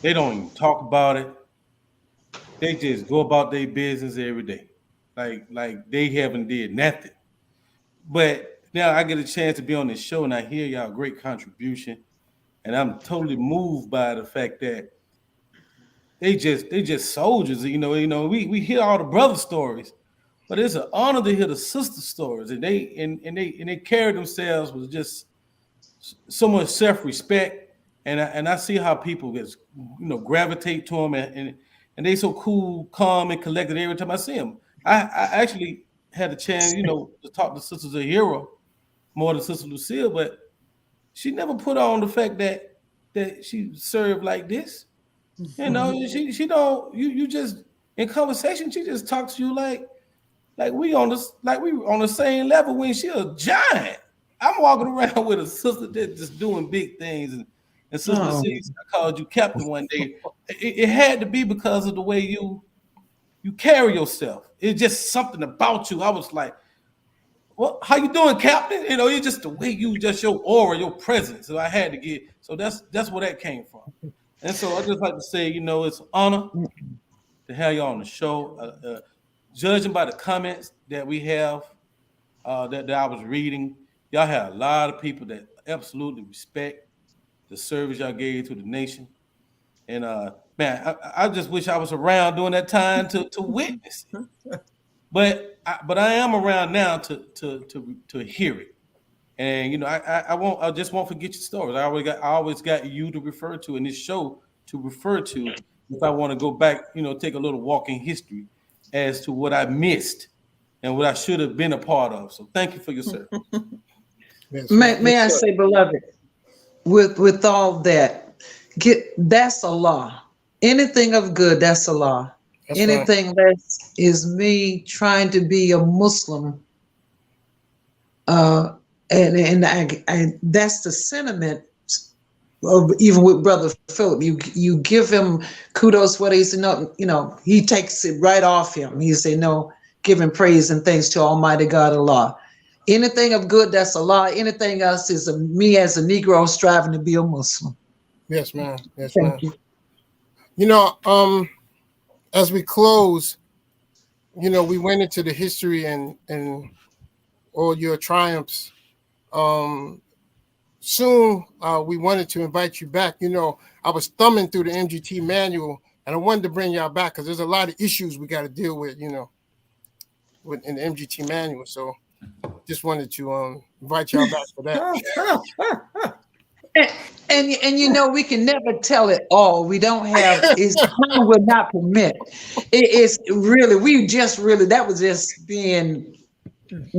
They don't even talk about it. They just go about their business every day, like they haven't did nothing. But now I get a chance to be on this show, and I hear y'all great contribution, and I'm totally moved by the fact that they just soldiers. We hear all the brother stories, but it's an honor to hear the sister stories, and they carry themselves with just so much self-respect, and I see how people just gravitate to them, and they so cool, calm, and collected every time I see them. I actually had a chance, to talk to Sister Zuhaira more than Sister Lucille, but she never put on the fact that she served like this. She don't. You just in conversation, she just talks to you like we on the same level when she a giant. I'm walking around with a sister that's just doing big things. And Sister Oh. Sis, I called you Captain one day. It had to be because of the way you carry yourself. It's just something about you. I was like, "Well, how you doing, Captain?" You know, it's just the way you, just your aura, your presence. So I had to get. So that's where that came from. And so I just like to say, you know, it's an honor to have you on the show. Judging by the comments that we have, that I was reading, y'all had a lot of people that absolutely respect the service y'all gave to the nation. And man, I just wish I was around during that time to witness it. But I am around now to hear it. And you know, I just won't forget your stories. I always got you to refer to in this show to refer to if I want to go back, you know, take a little walk in history as to what I missed and what I should have been a part of. So thank you for your service. Yes, May I say, beloved, with all that, that's a law. Anything of good, that's a law. That's right. Anything that is me trying to be a Muslim, and that's the sentiment of even with Brother Philip. You give him kudos what he's he takes it right off him. He say no, giving praise and thanks to Almighty God Allah. Anything of good, that's Allah. Anything else is me as a Negro striving to be a Muslim. Yes, ma'am. Yes, Thank ma'am. you. You know, as we close, you know, we went into the history and all your triumphs. Soon, we wanted to invite you back. You know, I was thumbing through the MGT manual, and I wanted to bring y'all back because there's a lot of issues we got to deal with, you know, in the MGT manual. So, just wanted to invite y'all back for that. And you know, we can never tell it all. We don't have, it's time will not permit. It's really, that was just being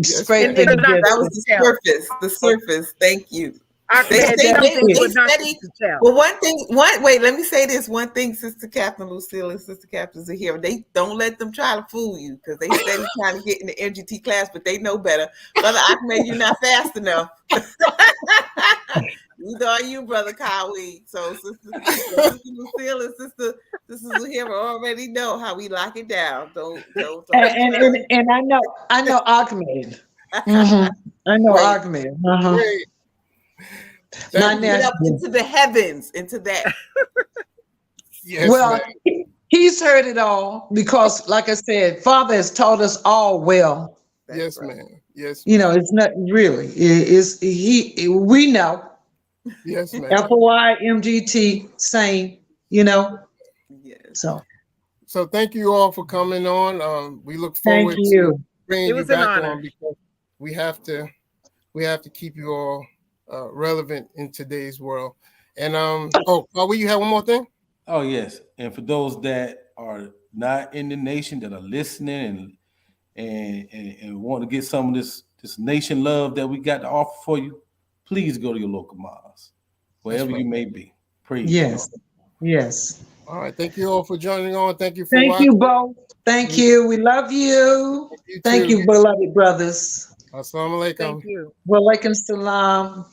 scraping. And That was the surface. Thank you. Well, wait, let me say this. One thing, Sister Captain Lucille and Sister Captain Zahira, they don't let them try to fool you because they steady trying to get in the MGT class, but they know better. Brother Ahmed, you're not fast enough. Neither are you, Brother Kawhi. So Sister Lucille and Sister Zahira already know how we lock it down. Don't. And I know Ahmed. Mm-hmm. I know Right. Ahmed. Uh-huh. Great. My Get up nephew. into the heavens, into that. Yes, Well, ma'am. he's heard it all because, like I said, Father has taught us all well. Yes, right. ma'am. Yes, You know, it's not really. We know. yes, ma'am. FOI, MGT, same. You know. Yes. So thank you all for coming on. We look thank forward to you. bringing It you was an back honor. on because we have to keep you all relevant in today's world. And will you have one more thing? Oh, yes. And for those that are not in the nation that are listening and want to get some of this nation love that we got to offer for you, please go to your local mosque, wherever right. you may be. Praise Yes. God. Yes. All right. Thank you all for joining on. Thank you for Thank watching. you both. Thank you. We love you. Thank you, beloved brothers. Assalamu alaikum. Thank you. Walaikum salam.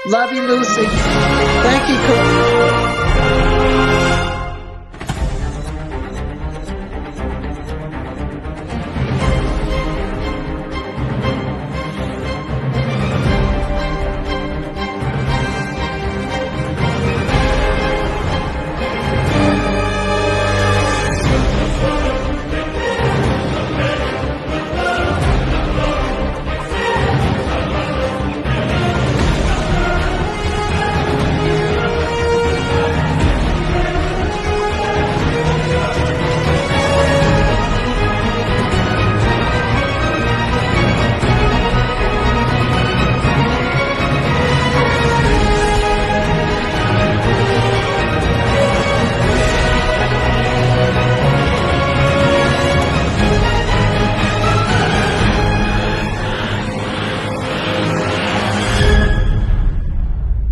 Love you, Lucy. Thank you, Chris.